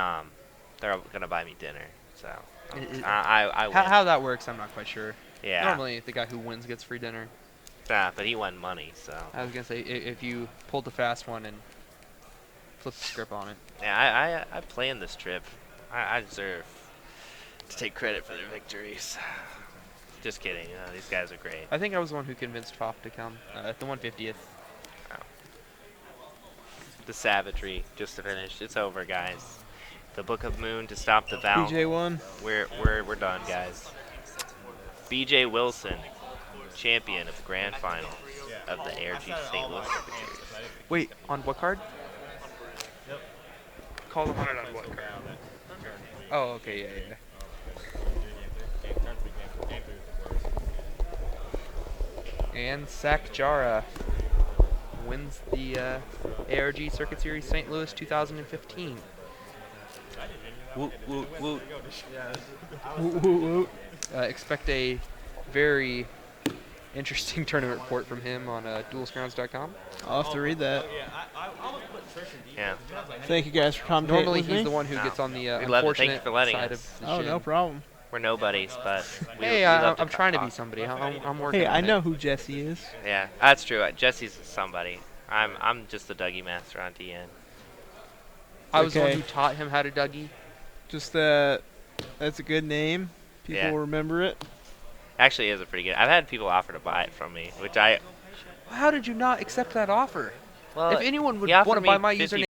they're gonna buy me dinner. So I win. How that works, I'm not quite sure. Yeah. Normally, the guy who wins gets free dinner. But he won money, so. I was gonna say if you pulled the fast one and flipped the script on it. Yeah, I planned this trip. I deserve to take credit for their victories. Just kidding. These guys are great. I think I was the one who convinced Phap to come at the 150th. The savagery, just to finish. It's over, guys. The Book of Moon to stop the Val. BJ won. We're done, guys. BJ Wilson, champion of the grand final of the ARG St. Louis Circuit Series. Wait, on what card? Yep. Call the 100 on what card? Oh, okay, yeah. And Sakjara wins the ARG Circuit Series St. Louis 2015. Woot, woot, woot. Woot, woot, woot. Expect a very interesting tournament report from him on duelsgrounds.com. I'll have to read that. Yeah. Thank you guys for commentating Normally with he's me. the one who No. gets on the We'd love to thank you unfortunate for letting side us. of the Oh, shit. no problem. We're nobodies, but we Hey, love I'm trying to be talk. somebody. I'm working Hey, on I it. know who Jesse is. Yeah, that's true. Jesse's somebody. I'm just the Dougie master on DN. I was the one Okay. who taught him how to Dougie. Just that's a good name. People Yeah. will remember it. Actually, it is a pretty good. I've had people offer to buy it from me, which I. How did you not accept that offer? Well, If anyone would he offered want to buy me my 50 username